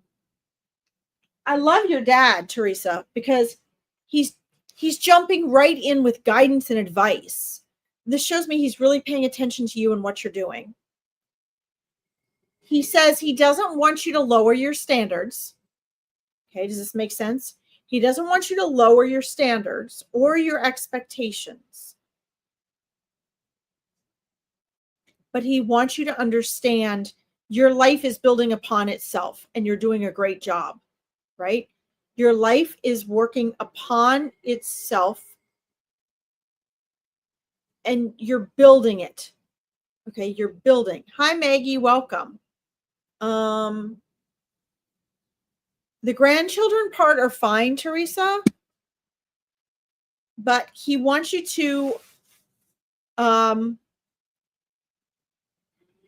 love your dad, Teresa, because he's jumping right in with guidance and advice. This shows me he's really paying attention to you and what you're doing. He says he doesn't want you to lower your standards. Okay, does this make sense? He doesn't want you to lower your standards or your expectations. But he wants you to understand your life is building upon itself and you're doing a great job, right? Your life is working upon itself and you're building it. Okay, you're building. Hi, Maggie, welcome. The grandchildren part are fine, Teresa, but he wants you to,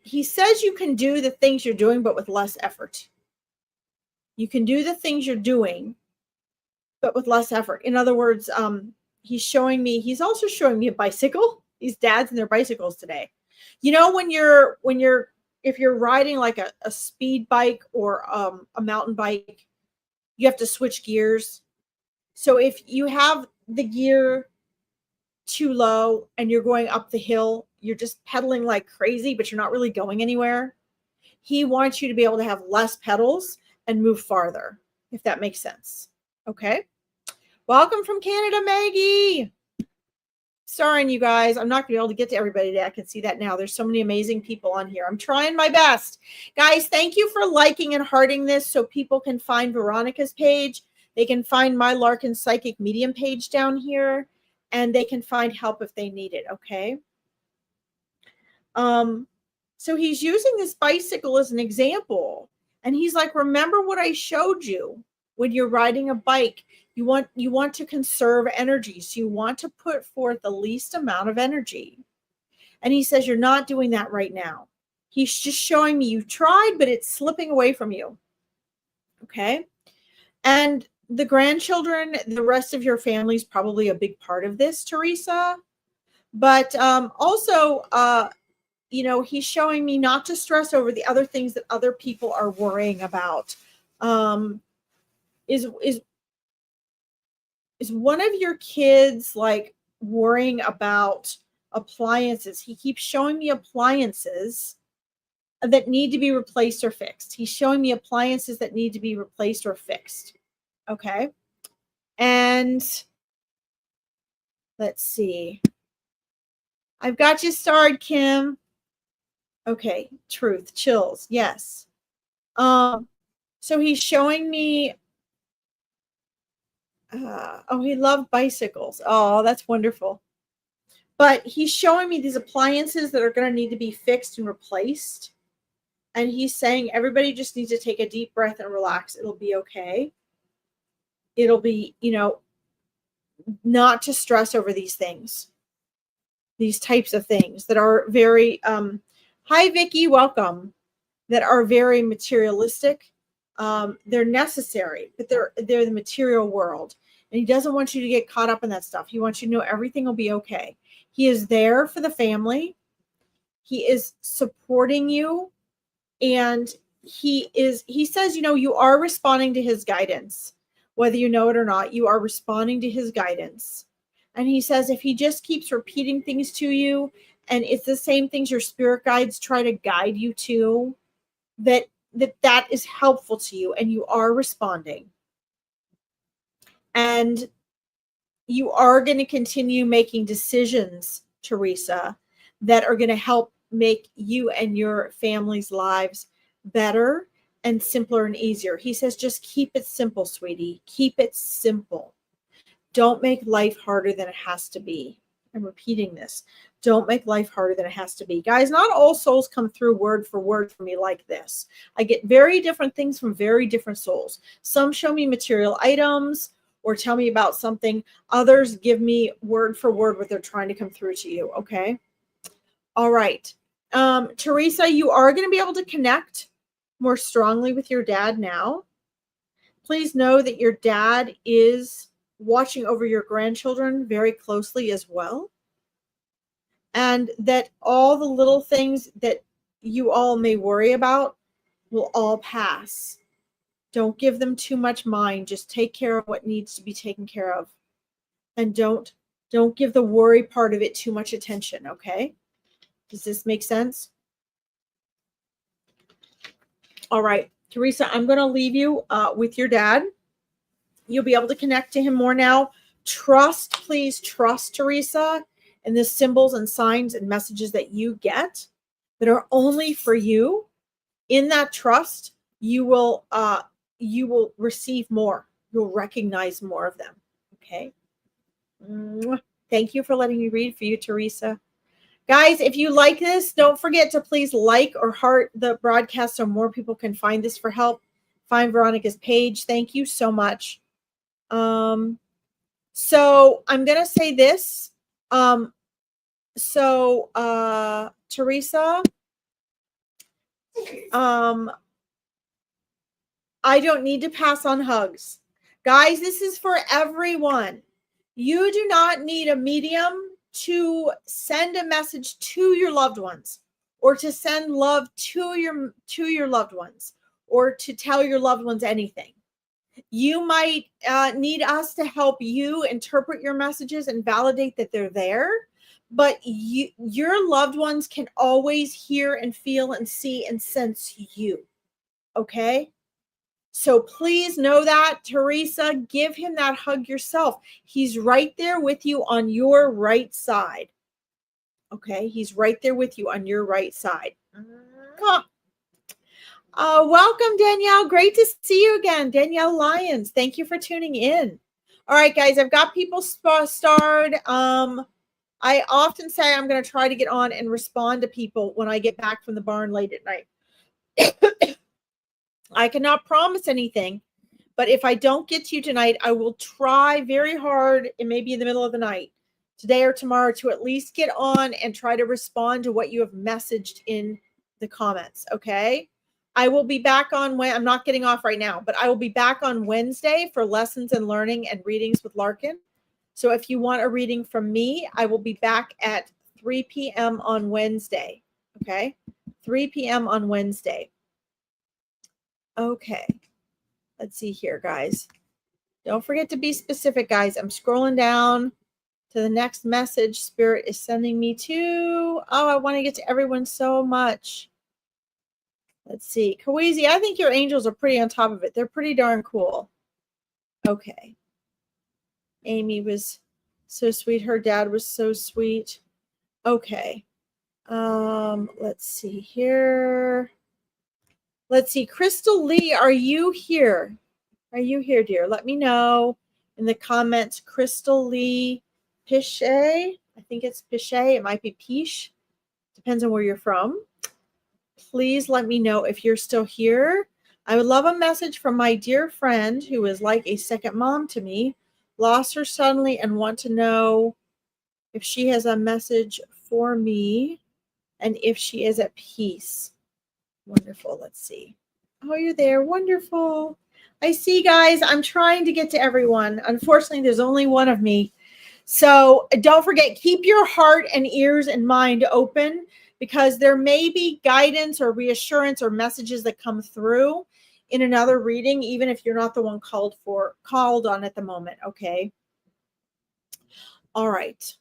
he says you can do the things you're doing, but with less effort. You can do the things you're doing, but with less effort. In other words, he's also showing me a bicycle. These dads and their bicycles today. You know, if you're riding like a speed bike or a mountain bike, you have to switch gears. So if you have the gear too low and you're going up the hill, you're just pedaling like crazy, but you're not really going anywhere. He wants you to be able to have less pedals and move farther, if that makes sense. Okay. Welcome from Canada, Maggie. Sorry, you guys. I'm not going to be able to get to everybody today. I can see that now. There's so many amazing people on here. I'm trying my best. Guys, thank you for liking and hearting this so people can find Veronica's page. They can find my Larkin Psychic Medium page down here, and they can find help if they need it, okay? So he's using this bicycle as an example, and he's like, remember what I showed you when you're riding a bike. You want to conserve energy. So you want to put forth the least amount of energy. And he says, you're not doing that right now. He's just showing me you tried, but it's slipping away from you. Okay. And the grandchildren, the rest of your family is probably a big part of this, Teresa. But also, he's showing me not to stress over the other things that other people are worrying about. Is one of your kids like worrying about appliances? He keeps showing me appliances that need to be replaced or fixed. He's showing me appliances that need to be replaced or fixed. Okay. And let's see. I've got you starred, Kim. Okay. Truth. Chills. Yes. So he's showing me he loved bicycles. Oh, that's wonderful. But he's showing me these appliances that are going to need to be fixed and replaced. And he's saying everybody just needs to take a deep breath and relax. It'll be okay. It'll be, not to stress over these things, these types of things that are very, hi, Vicky, welcome, that are very materialistic. They're necessary, but they're the material world. And he doesn't want you to get caught up in that stuff. He wants you to know everything will be okay. He is there for the family. He is supporting you. And he says, you are responding to his guidance. Whether you know it or not, you are responding to his guidance. And he says, if he just keeps repeating things to you, and it's the same things your spirit guides try to guide you to, that is helpful to you and you are responding. And you are going to continue making decisions, Teresa, that are going to help make you and your family's lives better and simpler and easier. He says, just keep it simple, sweetie. Keep it simple. don't make life harder than it has to be. I'm repeating this. Don't make life harder than it has to be. Guys, not all souls come through word for word for me like this. I get very different things from very different souls. Some show me material items or tell me about something. Others give me word for word what they're trying to come through to you, okay? All right. Teresa, you are going to be able to connect more strongly with your dad now. Please know that your dad is watching over your grandchildren very closely as well. And that all the little things that you all may worry about will all pass. Don't give them too much mind. Just take care of what needs to be taken care of. And don't give the worry part of it too much attention, okay? Does this make sense? All right, Teresa, I'm going to leave you with your dad. You'll be able to connect to him more now. Trust, please trust Teresa and the symbols and signs and messages that you get that are only for you. In that trust, you will receive more. You'll recognize more of them. Okay. Thank you for letting me read for you, Teresa. Guys, if you like this, don't forget to please like or heart the broadcast so more people can find this for help. Find Veronica's page. Thank you so much. So I'm going to say this. Teresa, I don't need to pass on hugs. Guys, this is for everyone. You do not need a medium to send a message to your loved ones or to send love to your loved ones or to tell your loved ones anything. You might need us to help you interpret your messages and validate that they're there, but your loved ones can always hear and feel and see and sense you, okay? So please know that, Teresa, give him that hug yourself. He's right there with you on your right side, okay? He's right there with you on your right side. Welcome, Danielle. Great to see you again. Danielle Lyons, thank you for tuning in. All right, guys, I've got people starred. I often say I'm going to try to get on and respond to people when I get back from the barn late at night. I cannot promise anything, but if I don't get to you tonight, I will try very hard, and maybe in the middle of the night, today or tomorrow, to at least get on and try to respond to what you have messaged in the comments, okay? I will be back on I'm not getting off right now, but I will be back on Wednesday for lessons and learning and readings with Larkin. So if you want a reading from me, I will be back at 3 p.m. on Wednesday, okay? 3 p.m. on Wednesday. Okay. Let's see here, guys. Don't forget to be specific, guys. I'm scrolling down to the next message Spirit is sending me to. Oh, I want to get to everyone so much. Let's see. Kawizi, I think your angels are pretty on top of it. They're pretty darn cool. Okay. Amy was so sweet. Her dad was so sweet. Okay. Let's see here. Let's see. Crystal Lee, are you here? Are you here, dear? Let me know in the comments. Crystal Lee Pichet. I think it's Pichet. It might be Piche. Depends on where you're from. Please let me know if you're still here. I would love a message from my dear friend who is like a second mom to me. Lost her suddenly and want to know if she has a message for me and if she is at peace. Wonderful. Let's see. Oh, you're there. Wonderful. I see, guys. I'm trying to get to everyone. Unfortunately, there's only one of me. So don't forget, keep your heart and ears and mind open because there may be guidance or reassurance or messages that come through in another reading, even if you're not the one called on at the moment. Okay. All right.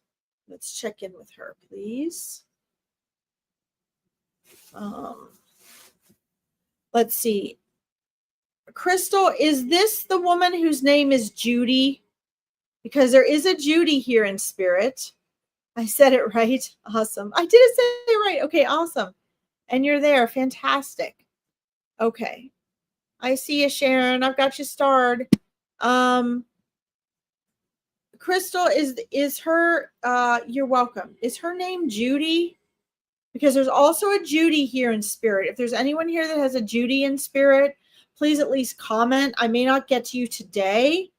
Let's check in with her, please. Let's see. Crystal, is this the woman whose name is Judy? Because there is a Judy here in spirit. I said it right. Awesome. I did say it right. Okay, awesome. And you're there. Fantastic. Okay. I see you, Sharon. I've got you starred. Crystal, is her, you're welcome. Is her name Judy? Because there's also a Judy here in spirit. If there's anyone here that has a Judy in spirit, please at least comment. I may not get to you today,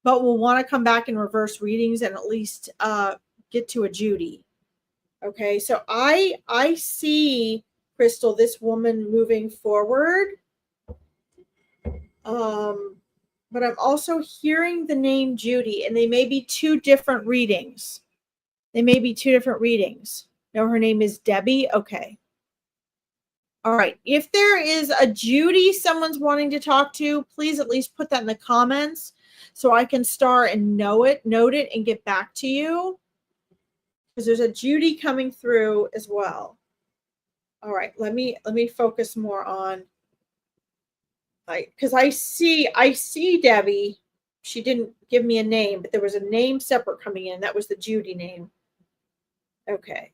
but we'll want to come back in reverse readings and at least get to a Judy. Okay, so I see, Crystal, this woman moving forward. But I'm also hearing the name Judy, and they may be two different readings. They may be two different readings. No, her name is Debbie. Okay. All right. If there is a Judy someone's wanting to talk to, please at least put that in the comments so I can start and note it, and get back to you. Because there's a Judy coming through as well. All right. Let me focus more on, because I see Debbie. She didn't give me a name, but there was a name separate coming in. That was the Judy name. Okay.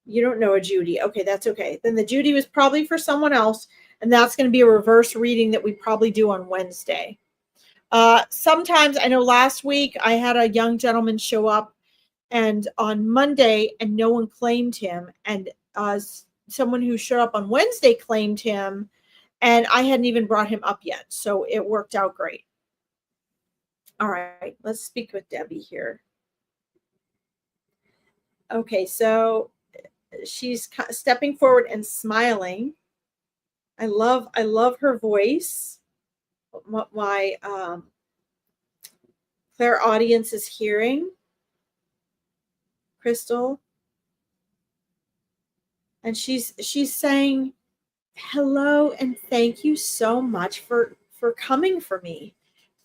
You don't know a Judy. Okay, that's okay. Then the Judy was probably for someone else, and that's going to be a reverse reading that we probably do on Wednesday. Sometimes, I know last week I had a young gentleman show up and on Monday, and no one claimed him. And someone who showed up on Wednesday claimed him, and I hadn't even brought him up yet. So it worked out great. All right, let's speak with Debbie here. Okay, so she's stepping forward and smiling. I love her voice. My clairaudience is hearing Crystal, and she's saying hello and thank you so much for coming for me.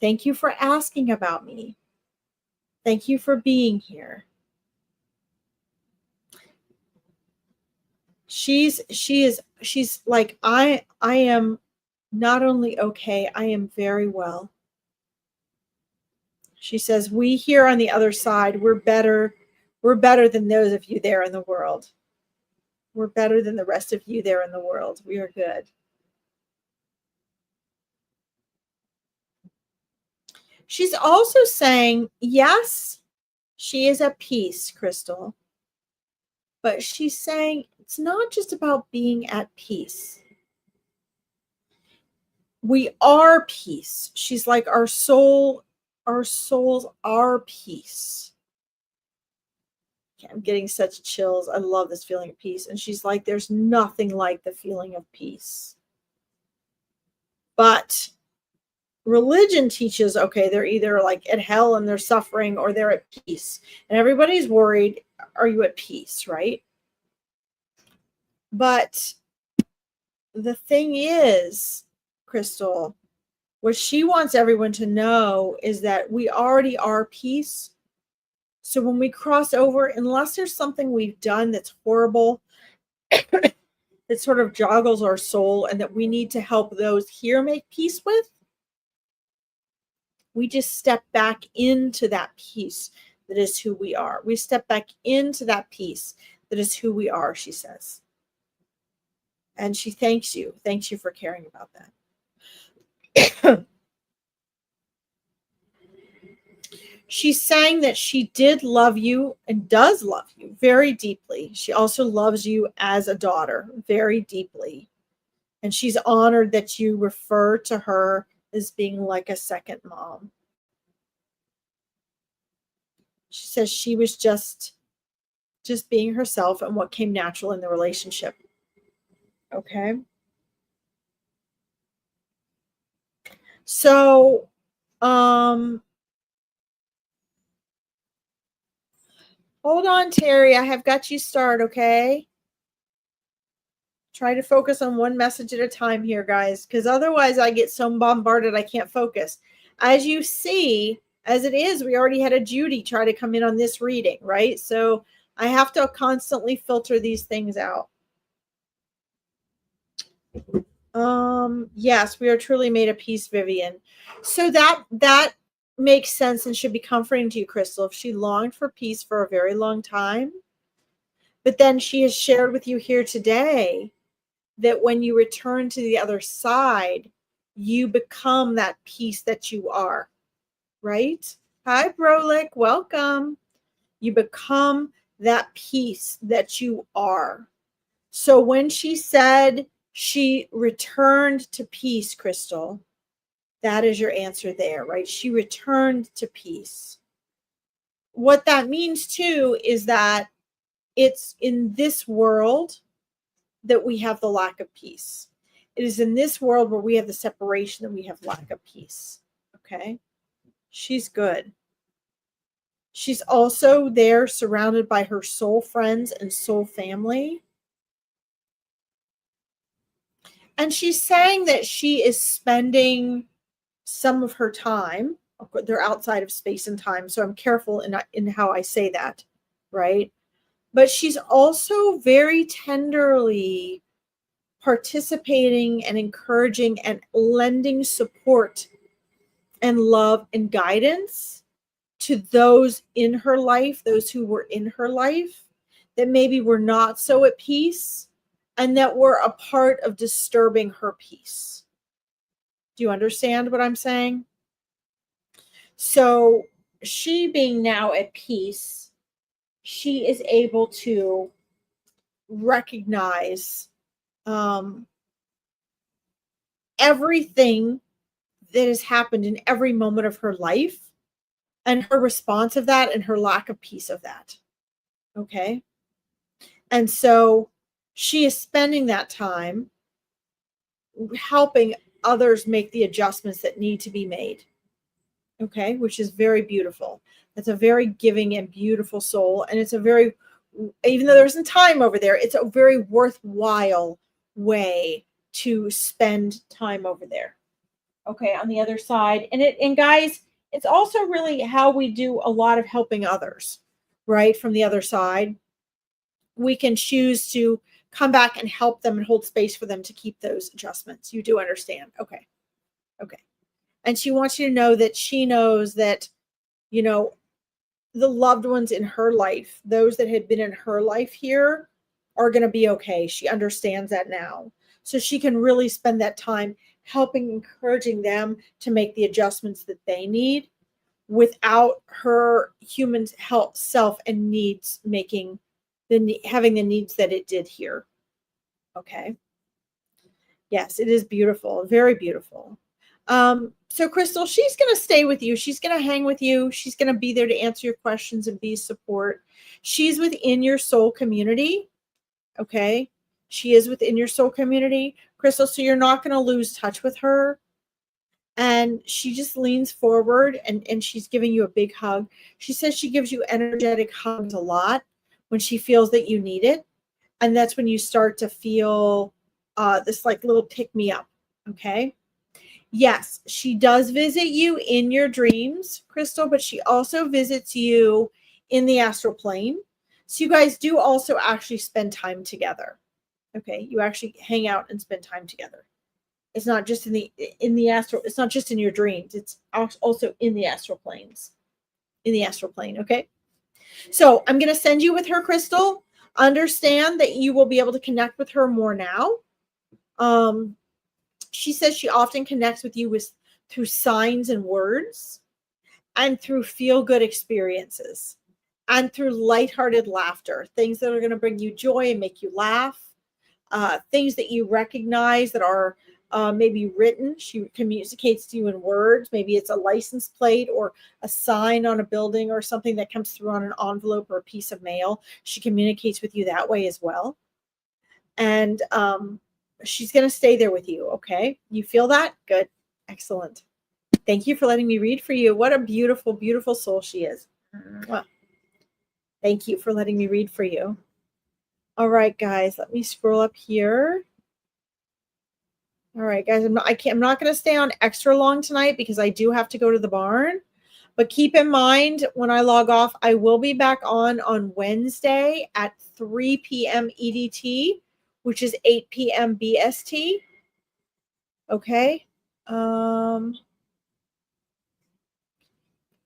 Thank you for asking about me. Thank you for being here. She's like, I am not only okay, I am very well. She says, we here on the other side, we're better than those of you there in the world. We're better than the rest of you there in the world. We are good. She's also saying, yes, she is at peace, Crystal. But she's saying it's not just about being at peace. We are peace. She's like, our souls are peace. I'm getting such chills. I love this feeling of peace. And she's like, there's nothing like the feeling of peace. But religion teaches, okay, they're either like at hell and they're suffering, or they're at peace. And everybody's worried, are you at peace, right? But the thing is, Crystal, what she wants everyone to know is that we already are peace. So when we cross over, unless there's something we've done that's horrible, that sort of joggles our soul and that we need to help those here make peace with, we just step back into that peace that is who we are. We step back into that peace that is who we are, she says. And she thanks you. Thanks you for caring about that. She's saying that she did love you and does love you very deeply. She also loves you as a daughter very deeply. And she's honored that you refer to her as being like a second mom. She says she was just being herself and what came natural in the relationship. Okay. So, hold on, Terry. I have got you started, okay? Try to focus on one message at a time here, guys, because otherwise I get so bombarded I can't focus. As you see, as it is, we already had a Judy try to come in on this reading, right? So I have to constantly filter these things out. Yes, we are truly made of peace, Vivian. So that makes sense and should be comforting to you, Crystal. If she longed for peace for a very long time, but then she has shared with you here today that when you return to the other side, you become that peace that you are, right? Hi, Brolic. Welcome. You become that peace that you are. So when she said she returned to peace, Crystal, that is your answer there, right? She returned to peace. What that means too is that it's in this world that we have the lack of peace. It is in this world where we have the separation that we have lack of peace. Okay? She's good. She's also there surrounded by her soul friends and soul family. And she's saying that she is spending some of her time, they're outside of space and time, so I'm careful in how I say that, right? But she's also very tenderly participating and encouraging and lending support and love and guidance to those in her life, those who were in her life that maybe were not so at peace and that were a part of disturbing her peace. Do you understand what I'm saying? So, she being now at peace, she is able to recognize everything that has happened in every moment of her life and her response of that and her lack of peace of that. Okay. And so she is spending that time helping others make the adjustments that need to be made. Okay. Which is very beautiful. That's a very giving and beautiful soul. And it's a very, even though there isn't time over there, it's a very worthwhile way to spend time over there. Okay, on the other side. And guys, it's also really how we do a lot of helping others, right? From the other side, we can choose to come back and help them and hold space for them to keep those adjustments. You do understand. Okay. Okay. And she wants you to know that she knows that, you know, the loved ones in her life, those that had been in her life here, are going to be okay. She understands that now. So she can really spend that time helping, encouraging them to make the adjustments that they need without her human health, self, and needs making having the needs that it did here. Okay. Yes, it is beautiful, very beautiful. So Crystal, she's going to stay with you. She's going to hang with you. She's going to be there to answer your questions and be support. She's within your soul community. Okay. She is within your soul community, Crystal. So you're not going to lose touch with her. And she just leans forward and she's giving you a big hug. She says she gives you energetic hugs a lot when she feels that you need it. And that's when you start to feel this like little pick me up. Okay. Yes, she does visit you in your dreams, Crystal, but she also visits you in the astral plane. So you guys do also actually spend time together. Okay, you actually hang out and spend time together. It's not just in the astral. It's not just in your dreams. It's also in the astral planes. In the astral plane. Okay. So I'm going to send you with her, Crystal. Understand that you will be able to connect with her more now. She says she often connects with you through signs and words and through feel good experiences and through lighthearted laughter, things that are going to bring you joy and make you laugh, things that you recognize that are maybe written. She communicates to you in words. Maybe it's a license plate or a sign on a building or something that comes through on an envelope or a piece of mail. She communicates with you that way as well. And she's going to stay there with you. Okay. You feel that? Good. Excellent. Thank you for letting me read for you. What a beautiful, beautiful soul she is. Well, thank you for letting me read for you. All right, guys, let me scroll up here. All right, guys, I'm not going to stay on extra long tonight because I do have to go to the barn. But keep in mind, when I log off, I will be back on Wednesday at 3 p.m. EDT, which is 8 p.m. BST. Okay.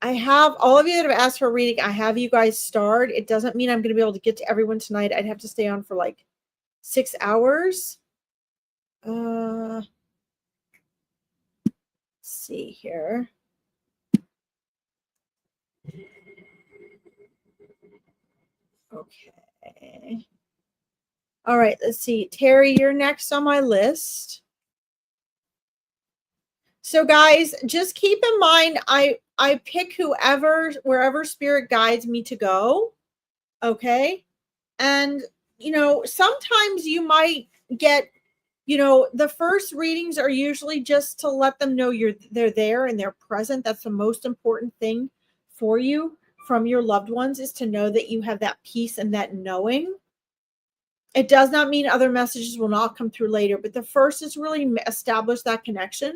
I have all of you that have asked for a reading. I have you guys start. It doesn't mean I'm going to be able to get to everyone tonight. I'd have to stay on for like 6 hours. Let's see here. Okay. All right, let's see. Terry, you're next on my list. So guys, just keep in mind I pick wherever spirit guides me to go. Okay? And sometimes you might get, the first readings are usually just to let them know they're there and they're present. That's the most important thing for you from your loved ones, is to know that you have that peace and that knowing. It does not mean other messages will not come through later, but the first is really establish that connection.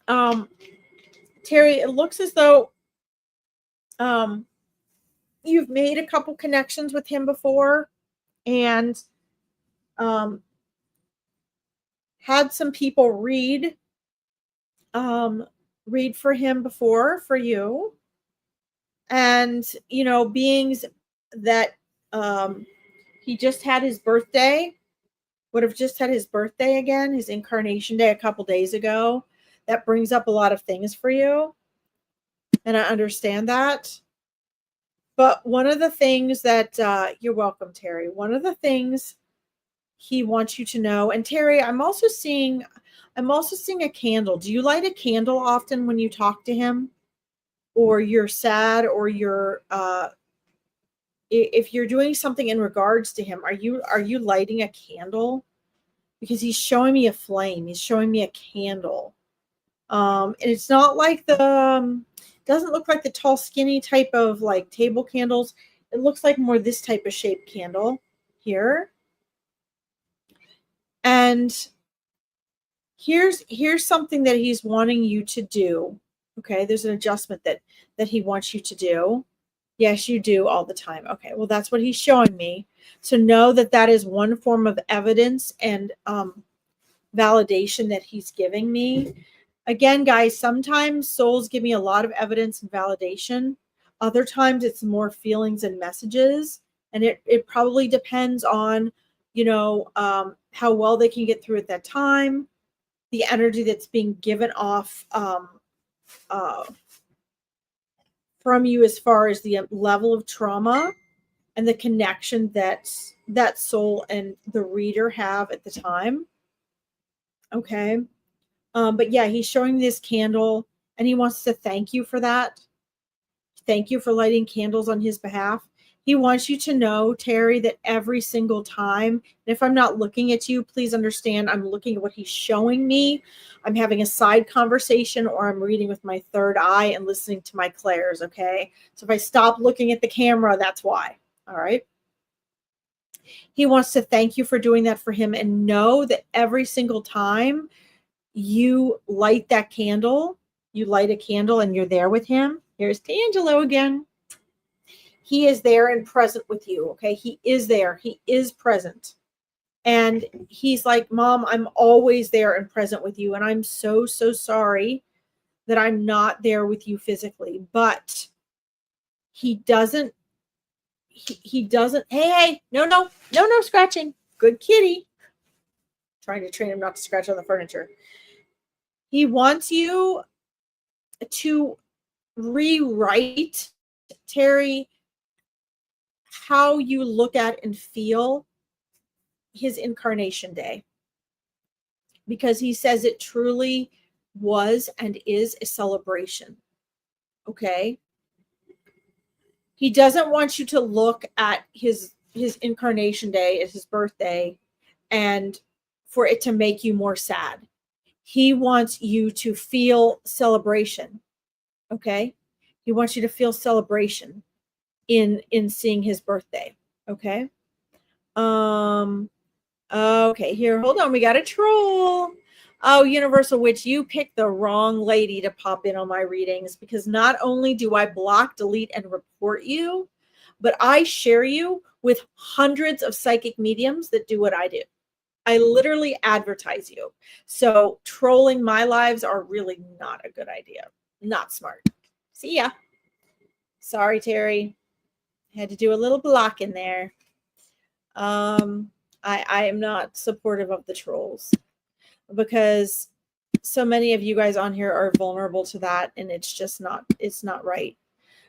Terry, it looks as though you've made a couple connections with him before, and had some people read for him before for you. And beings that he just had his birthday, would have just had his birthday again, his incarnation day a couple days ago. That brings up a lot of things for you, and I understand that. But one of the things that you're welcome, Terry. One of the things he wants you to know, and Terry, I'm also seeing a candle. Do you light a candle often when you talk to him, or you're sad, or you're if you're doing something in regards to him? Are you lighting a candle? Because he's showing me a flame. He's showing me a candle. And it's not like doesn't look like the tall, skinny type of like table candles. It looks like more this type of shaped candle here. And here's something that he's wanting you to do. Okay, there's an adjustment that he wants you to do. Yes, you do all the time. Okay, well, that's what he's showing me. So know that is one form of evidence and validation that he's giving me. Again, guys, sometimes souls give me a lot of evidence and validation. Other times it's more feelings and messages. And it probably depends on, how well they can get through at that time, the energy that's being given off from you as far as the level of trauma and the connection that soul and the reader have at the time. Okay. But yeah, he's showing this candle and he wants to thank you for that. Thank you for lighting candles on his behalf. He wants you to know, Terry, that every single time, and if I'm not looking at you, please understand I'm looking at what he's showing me. I'm having a side conversation, or I'm reading with my third eye and listening to my clairs, okay? So if I stop looking at the camera, that's why, all right? He wants to thank you for doing that for him, and know that every single time you light that candle, you light a candle and you're there with him. Here's D'Angelo again. He is there and present with you, okay? He is there. He is present. And he's like, Mom, I'm always there and present with you. And I'm so, so sorry that I'm not there with you physically. But he doesn't, hey, no scratching. Good kitty. Trying to train him not to scratch on the furniture. He wants you to rewrite, Terry, how you look at and feel his incarnation day, because he says it truly was and is a celebration. Okay. He doesn't want you to look at his incarnation day as his birthday and for it to make you more sad. He wants you to feel celebration. Okay. He wants you to feel celebration in seeing his birthday. Okay. Okay, here, hold on. We got a troll. Oh, Universal Witch, you picked the wrong lady to pop in on my readings, because not only do I block, delete, and report you, but I share you with hundreds of psychic mediums that do what I do. I literally advertise you. So trolling my lives are really not a good idea. Not smart. See ya. Sorry, Terry. Had to do a little blocking there. I am not supportive of the trolls, because so many of you guys on here are vulnerable to that, and it's not right.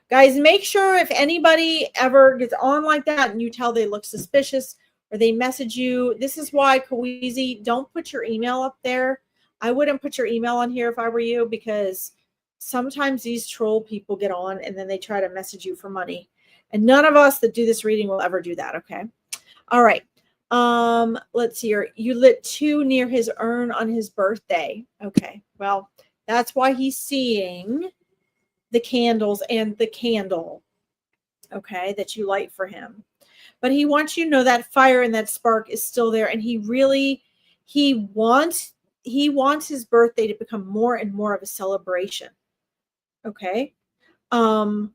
Guys, make sure if anybody ever gets on like that and you tell they look suspicious or they message you, this is why, Kaweezy, don't put your email up there. I wouldn't put your email on here if I were you, because sometimes these troll people get on and then they try to message you for money. And none of us that do this reading will ever do that, okay? All right. Let's see here. You lit 2 near his urn on his birthday. Okay. Well, that's why he's seeing the candles and the candle, okay, that you light for him. But he wants you to know that fire and that spark is still there, and he wants his birthday to become more and more of a celebration. Okay? And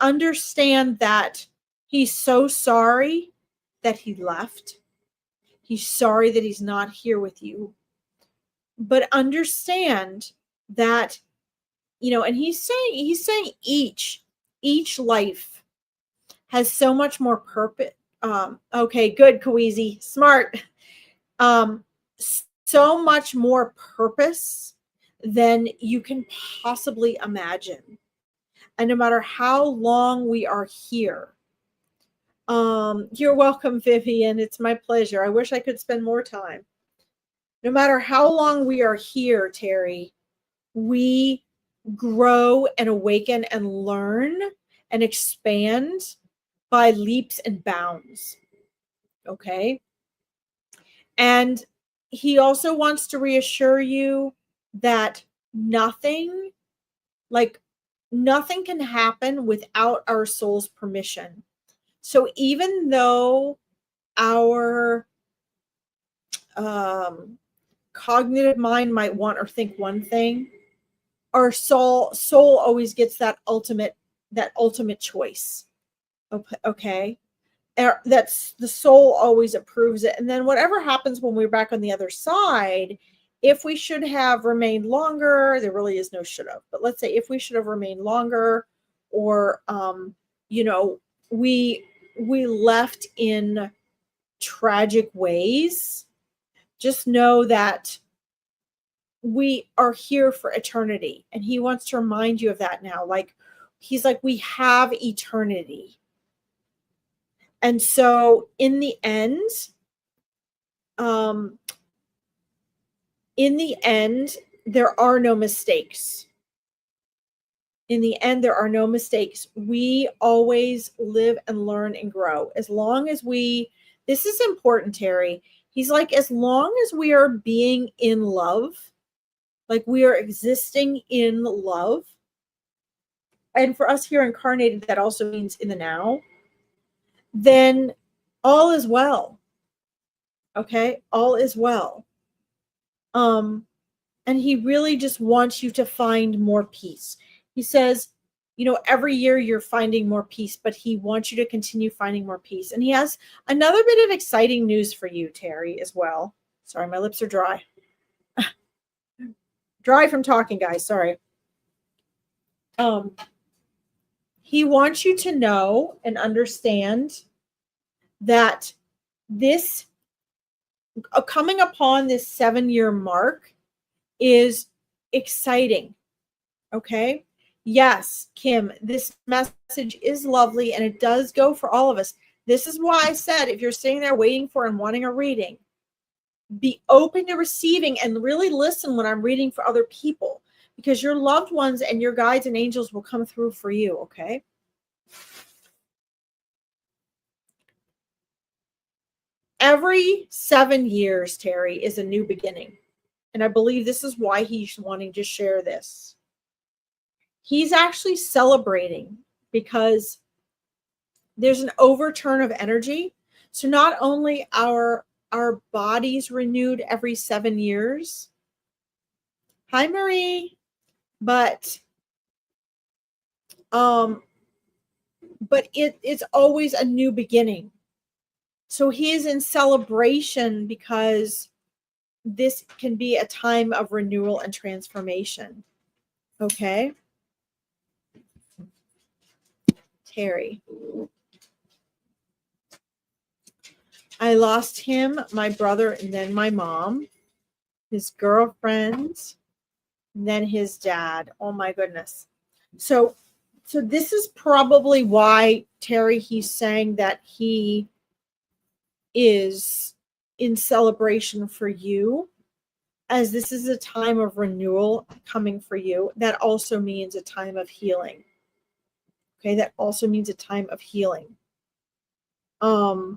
understand that he's so sorry that he left. He's sorry that he's not here with you. But understand that, and he's saying each life has so much more purpose. Okay, good, Kaweezy, smart. So much more purpose than you can possibly imagine. And no matter how long we are here, you're welcome, Vivian. It's my pleasure. I wish I could spend more time. No matter how long we are here, Terry, we grow and awaken and learn and expand by leaps and bounds. Okay. And he also wants to reassure you that nothing can happen without our soul's permission. So even though our cognitive mind might want or think one thing, our soul always gets that ultimate choice. Okay. That's the soul always approves it. And then whatever happens when we're back on the other side, if we should have remained longer, there really is no should have, but let's say if we should have remained longer, or we left in tragic ways, just know that we are here for eternity. And he wants to remind you of that now. He's like, we have eternity. And so in the end, there are no mistakes. In the end, there are no mistakes. We always live and learn and grow. As long as this is important, Terry. He's like, as long as we are being in love, like we are existing in love. And for us here incarnated, that also means in the now. Then all is well. Okay? All is well. And he really just wants you to find more peace. He says, every year you're finding more peace, but he wants you to continue finding more peace. And he has another bit of exciting news for you, Terry, as well. Sorry, my lips are dry. Dry from talking, guys. Sorry. He wants you to know and understand that this coming upon this 7-year mark is exciting. Okay. Yes, Kim, this message is lovely and it does go for all of us. This is why I said, if you're sitting there waiting for and wanting a reading, be open to receiving and really listen when I'm reading for other people, because your loved ones and your guides and angels will come through for you. Okay. Every 7 years, Terry, is a new beginning. And I believe this is why he's wanting to share this. He's actually celebrating because there's an overturn of energy. So not only our bodies renewed every 7 years. Hi, Marie. But it's always a new beginning. So he is in celebration because this can be a time of renewal and transformation. Okay. Terry. I lost him, my brother, and then my mom, his girlfriend, and then his dad. Oh my goodness. So So this is probably why, Terry, he's saying that he is in celebration for you, as this is a time of renewal coming for you. That also means a time of healing. Okay, that also means a time of healing. I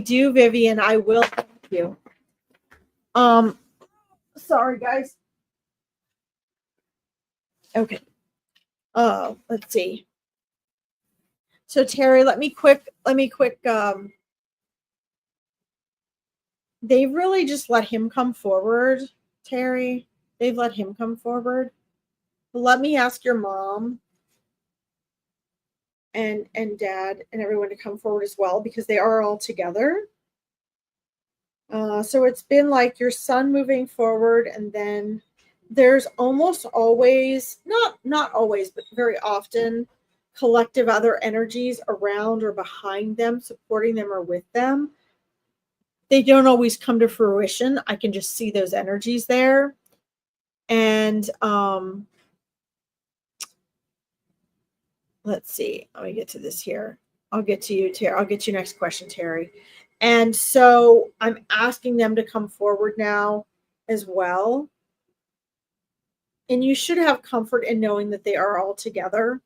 do, Vivian. I will thank you. Sorry, guys. Okay. Let's see. So Terry, let me quick. They really just let him come forward, Terry. They've let him come forward. But let me ask your mom and dad and everyone to come forward as well, because they are all together. So it's been like your son moving forward, and then there's almost always, not always, but very often, collective other energies around or behind them, supporting them or with them. They don't always come to fruition. I can just see those energies there. And let's see. Let me get to this here. I'll get to you, Terry. I'll get you next question, Terry. And so I'm asking them to come forward now as well. And you should have comfort in knowing that they are all together.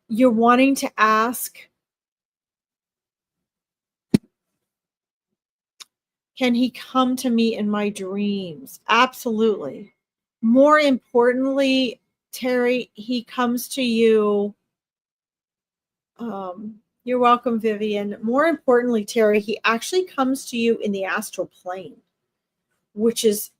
You're wanting to ask, can he come to me in my dreams? Absolutely. More importantly, Terry, he comes to you. You're welcome, Vivian. More importantly, Terry, he actually comes to you in the astral plane, which is,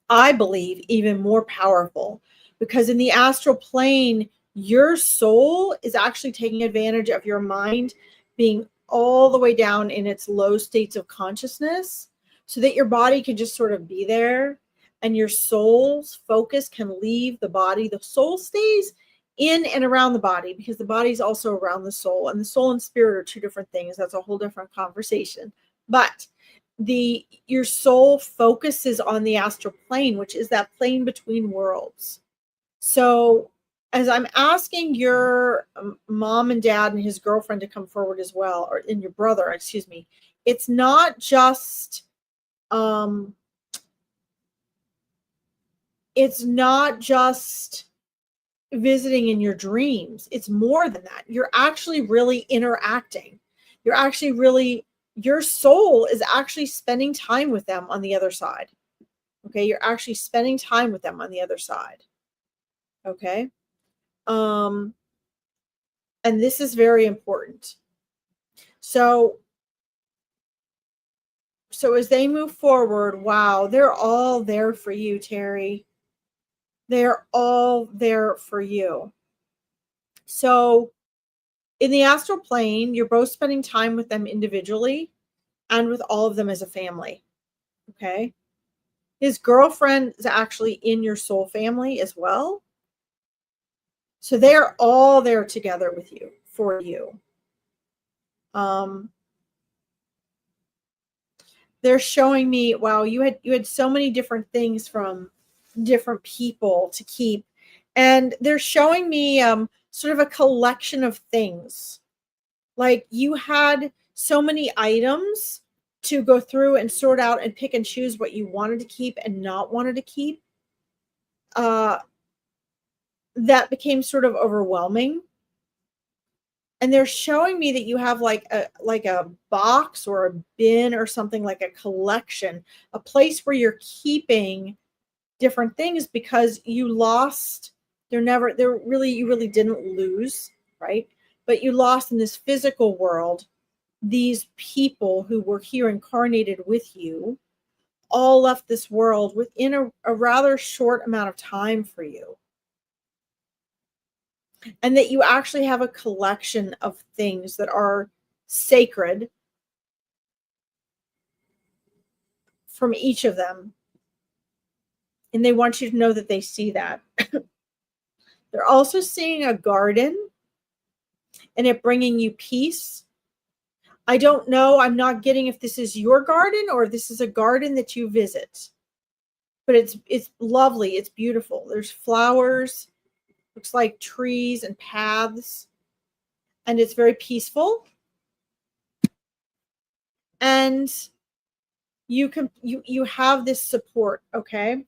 I believe, even more powerful, because in the astral plane, your soul is actually taking advantage of your mind being all the way down in its low states of consciousness, so that your body can just sort of be there and your soul's focus can leave the body. The soul stays in and around the body, because the body is also around the soul, and the soul and spirit are two different things. That's a whole different conversation. But your soul focuses on the astral plane, which is that plane between worlds. So as I'm asking your mom and dad and his girlfriend to come forward as well, or in your brother, excuse me, it's not just visiting in your dreams. It's more than that. You're actually really interacting. Your soul is actually spending time with them on the other side. Okay, you're actually spending time with them on the other side. Okay. And this is very important. So as they move forward, wow, they're all there for you, Terry. They're all there for you. So in the astral plane, you're both spending time with them individually and with all of them as a family. Okay. His girlfriend is actually in your soul family as well. So they're all there together with you, for you. They're showing me, wow, you had so many different things from different people to keep. And they're showing me sort of a collection of things. Like you had so many items to go through and sort out and pick and choose what you wanted to keep and not wanted to keep. That became sort of overwhelming. And they're showing me that you have like a box or a bin or something, like a collection, a place where you're keeping different things, because you lost. You really didn't lose, right? But you lost in this physical world. These people who were here incarnated with you all left this world within a rather short amount of time for you. And that you actually have a collection of things that are sacred from each of them. And they want you to know that they see that. They're also seeing a garden and it bringing you peace. I don't know. I'm not getting if this is your garden or if this is a garden that you visit. but it's lovely. It's beautiful. There's flowers, looks like trees and paths, and it's very peaceful. And you have this support, okay?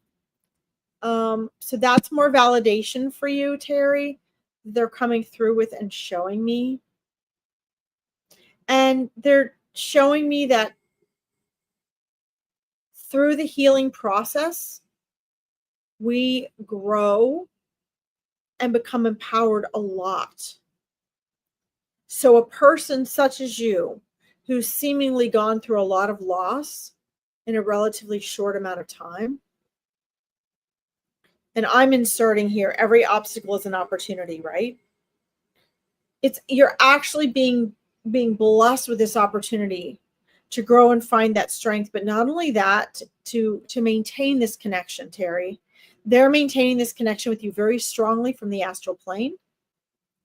So that's more validation for you, Terry. They're coming through with and showing me. And they're showing me that through the healing process, we grow and become empowered a lot. So a person such as you, who's seemingly gone through a lot of loss in a relatively short amount of time, and I'm inserting here, every obstacle is an opportunity, right? You're actually being blessed with this opportunity to grow and find that strength. But not only that, to maintain this connection, Terry. They're maintaining this connection with you very strongly from the astral plane.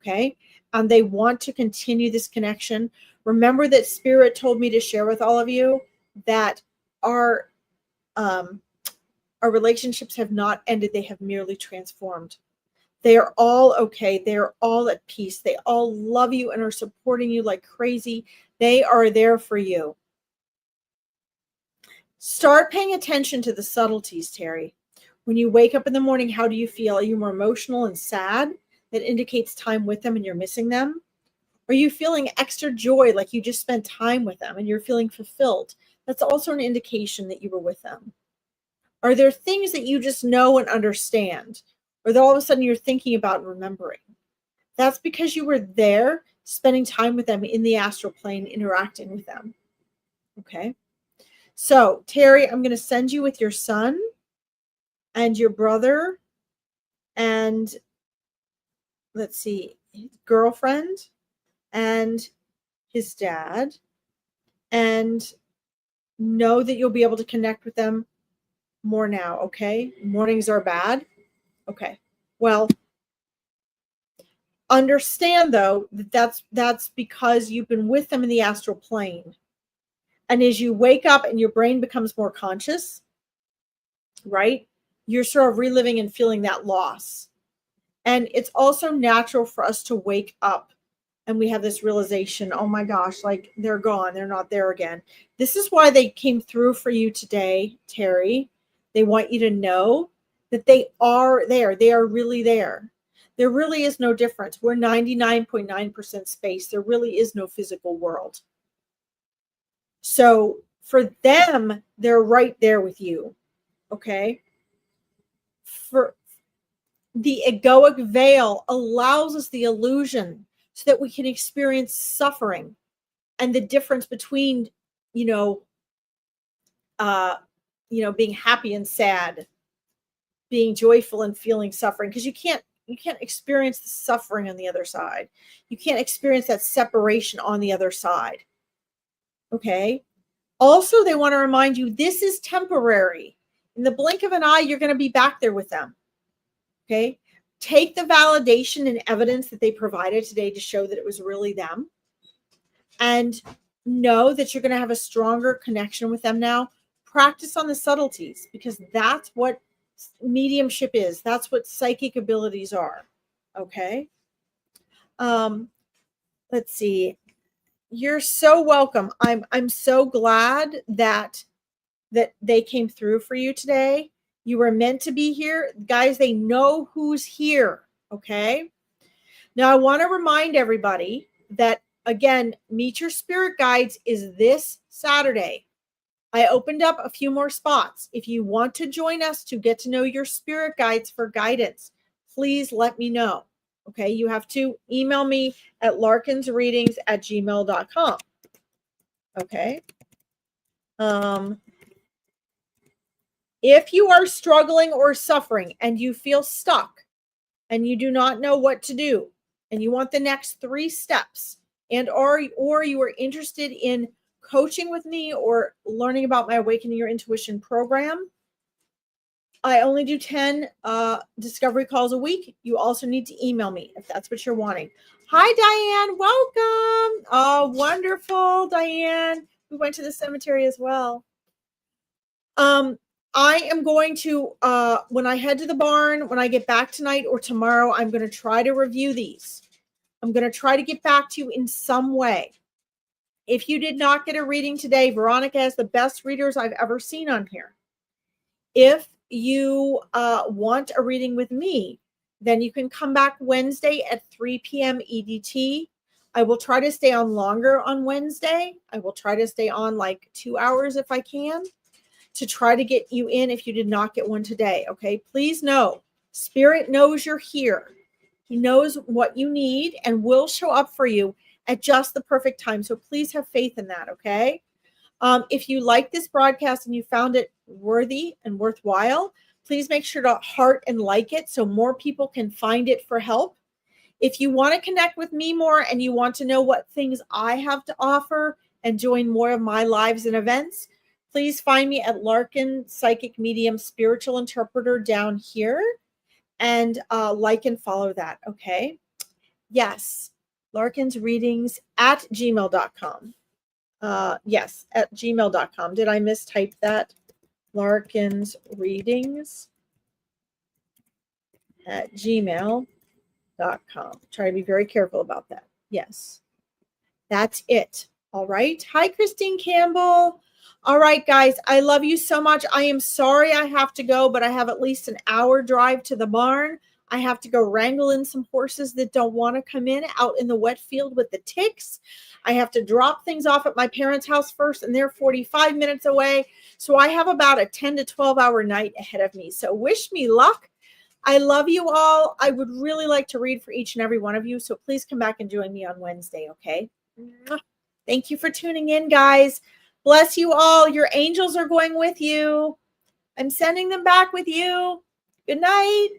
Okay. And they want to continue this connection. Remember that Spirit told me to share with all of you that our relationships have not ended. They have merely transformed. They are all okay. They are all at peace. They all love you and are supporting you like crazy. They are there for you. Start paying attention to the subtleties, Terry. When you wake up in the morning, how do you feel? Are you more emotional and sad? That indicates time with them and you're missing them. Are you feeling extra joy, like you just spent time with them and you're feeling fulfilled? That's also an indication that you were with them. Are there things that you just know and understand, or that all of a sudden you're thinking about and remembering? That's because you were there spending time with them in the astral plane, interacting with them. Okay. So, Terry, I'm going to send you with your son and your brother and, let's see, his girlfriend and his dad, and know that you'll be able to connect with them more now. Okay. Mornings are bad. Okay. Well, understand though that that's because you've been with them in the astral plane. And as you wake up and your brain becomes more conscious, right, you're sort of reliving and feeling that loss. And it's also natural for us to wake up and we have this realization, oh my gosh, like they're gone, they're not there again. This is why they came through for you today, Terry. They want you to know that they are there. They are really there. There really is no difference. We're 99.9% space. There really is no physical world. So for them, they're right there with you. Okay. For the egoic veil allows us the illusion so that we can experience suffering and the difference between, being happy and sad, being joyful and feeling suffering, because you can't experience the suffering on the other side. You can't experience that separation on the other side. Okay. Also, they want to remind you this is temporary. In the blink of an eye, you're going to be back there with them. Okay. Take the validation and evidence that they provided today to show that it was really them. And know that you're going to have a stronger connection with them now. Practice on the subtleties, because that's what mediumship is. That's what psychic abilities are. Okay. Let's see. You're so welcome. I'm so glad that they came through for you today. You were meant to be here. Guys, they know who's here. Okay. Now I want to remind everybody that, again, Meet Your Spirit Guides is this Saturday. I opened up a few more spots. If you want to join us to get to know your spirit guides for guidance, please let me know. Okay, you have to email me at larkinsreadings@gmail.com. Okay. If you are struggling or suffering and you feel stuck and you do not know what to do and you want the next 3 steps, and or you are interested in coaching with me or learning about my Awakening Your Intuition program, I only do 10 discovery calls a week. You also need to email me if that's what you're wanting. Hi, Diane. Welcome. Oh, wonderful, Diane. We went to the cemetery as well. I am going to, when I head to the barn, when I get back tonight or tomorrow, I'm going to try to review these. I'm going to try to get back to you in some way. If you did not get a reading today, Veronica has the best readers I've ever seen on here. If you want a reading with me, then you can come back Wednesday at 3 p.m. EDT. I will try to stay on longer on Wednesday. I will try to stay on like 2 hours if I can, to try to get you in if you did not get one today. Okay, please know, Spirit knows you're here. He knows what you need and will show up for you at just the perfect time. So please have faith in that. Okay. If you like this broadcast and you found it worthy and worthwhile, please make sure to heart and like it so more people can find it for help. If you want to connect with me more and you want to know what things I have to offer and join more of my lives and events, please find me at Larkin Psychic Medium Spiritual Interpreter down here, and like and follow that. Okay. Yes. Larkin's Readings at gmail.com. Yes, at gmail.com. Did I mistype that? Larkin's Readings at gmail.com. Try to be very careful about that. Yes, that's it. All right. Hi, Christine Campbell. All right, guys, I love you so much. I am sorry I have to go, but I have at least an hour drive to the barn. I have to go wrangle in some horses that don't want to come in out in the wet field with the ticks. I have to drop things off at my parents' house first, and they're 45 minutes away. So I have about a 10 to 12 hour night ahead of me. So wish me luck. I love you all. I would really like to read for each and every one of you. So please come back and join me on Wednesday, okay? Thank you for tuning in, guys. Bless you all. Your angels are going with you. I'm sending them back with you. Good night.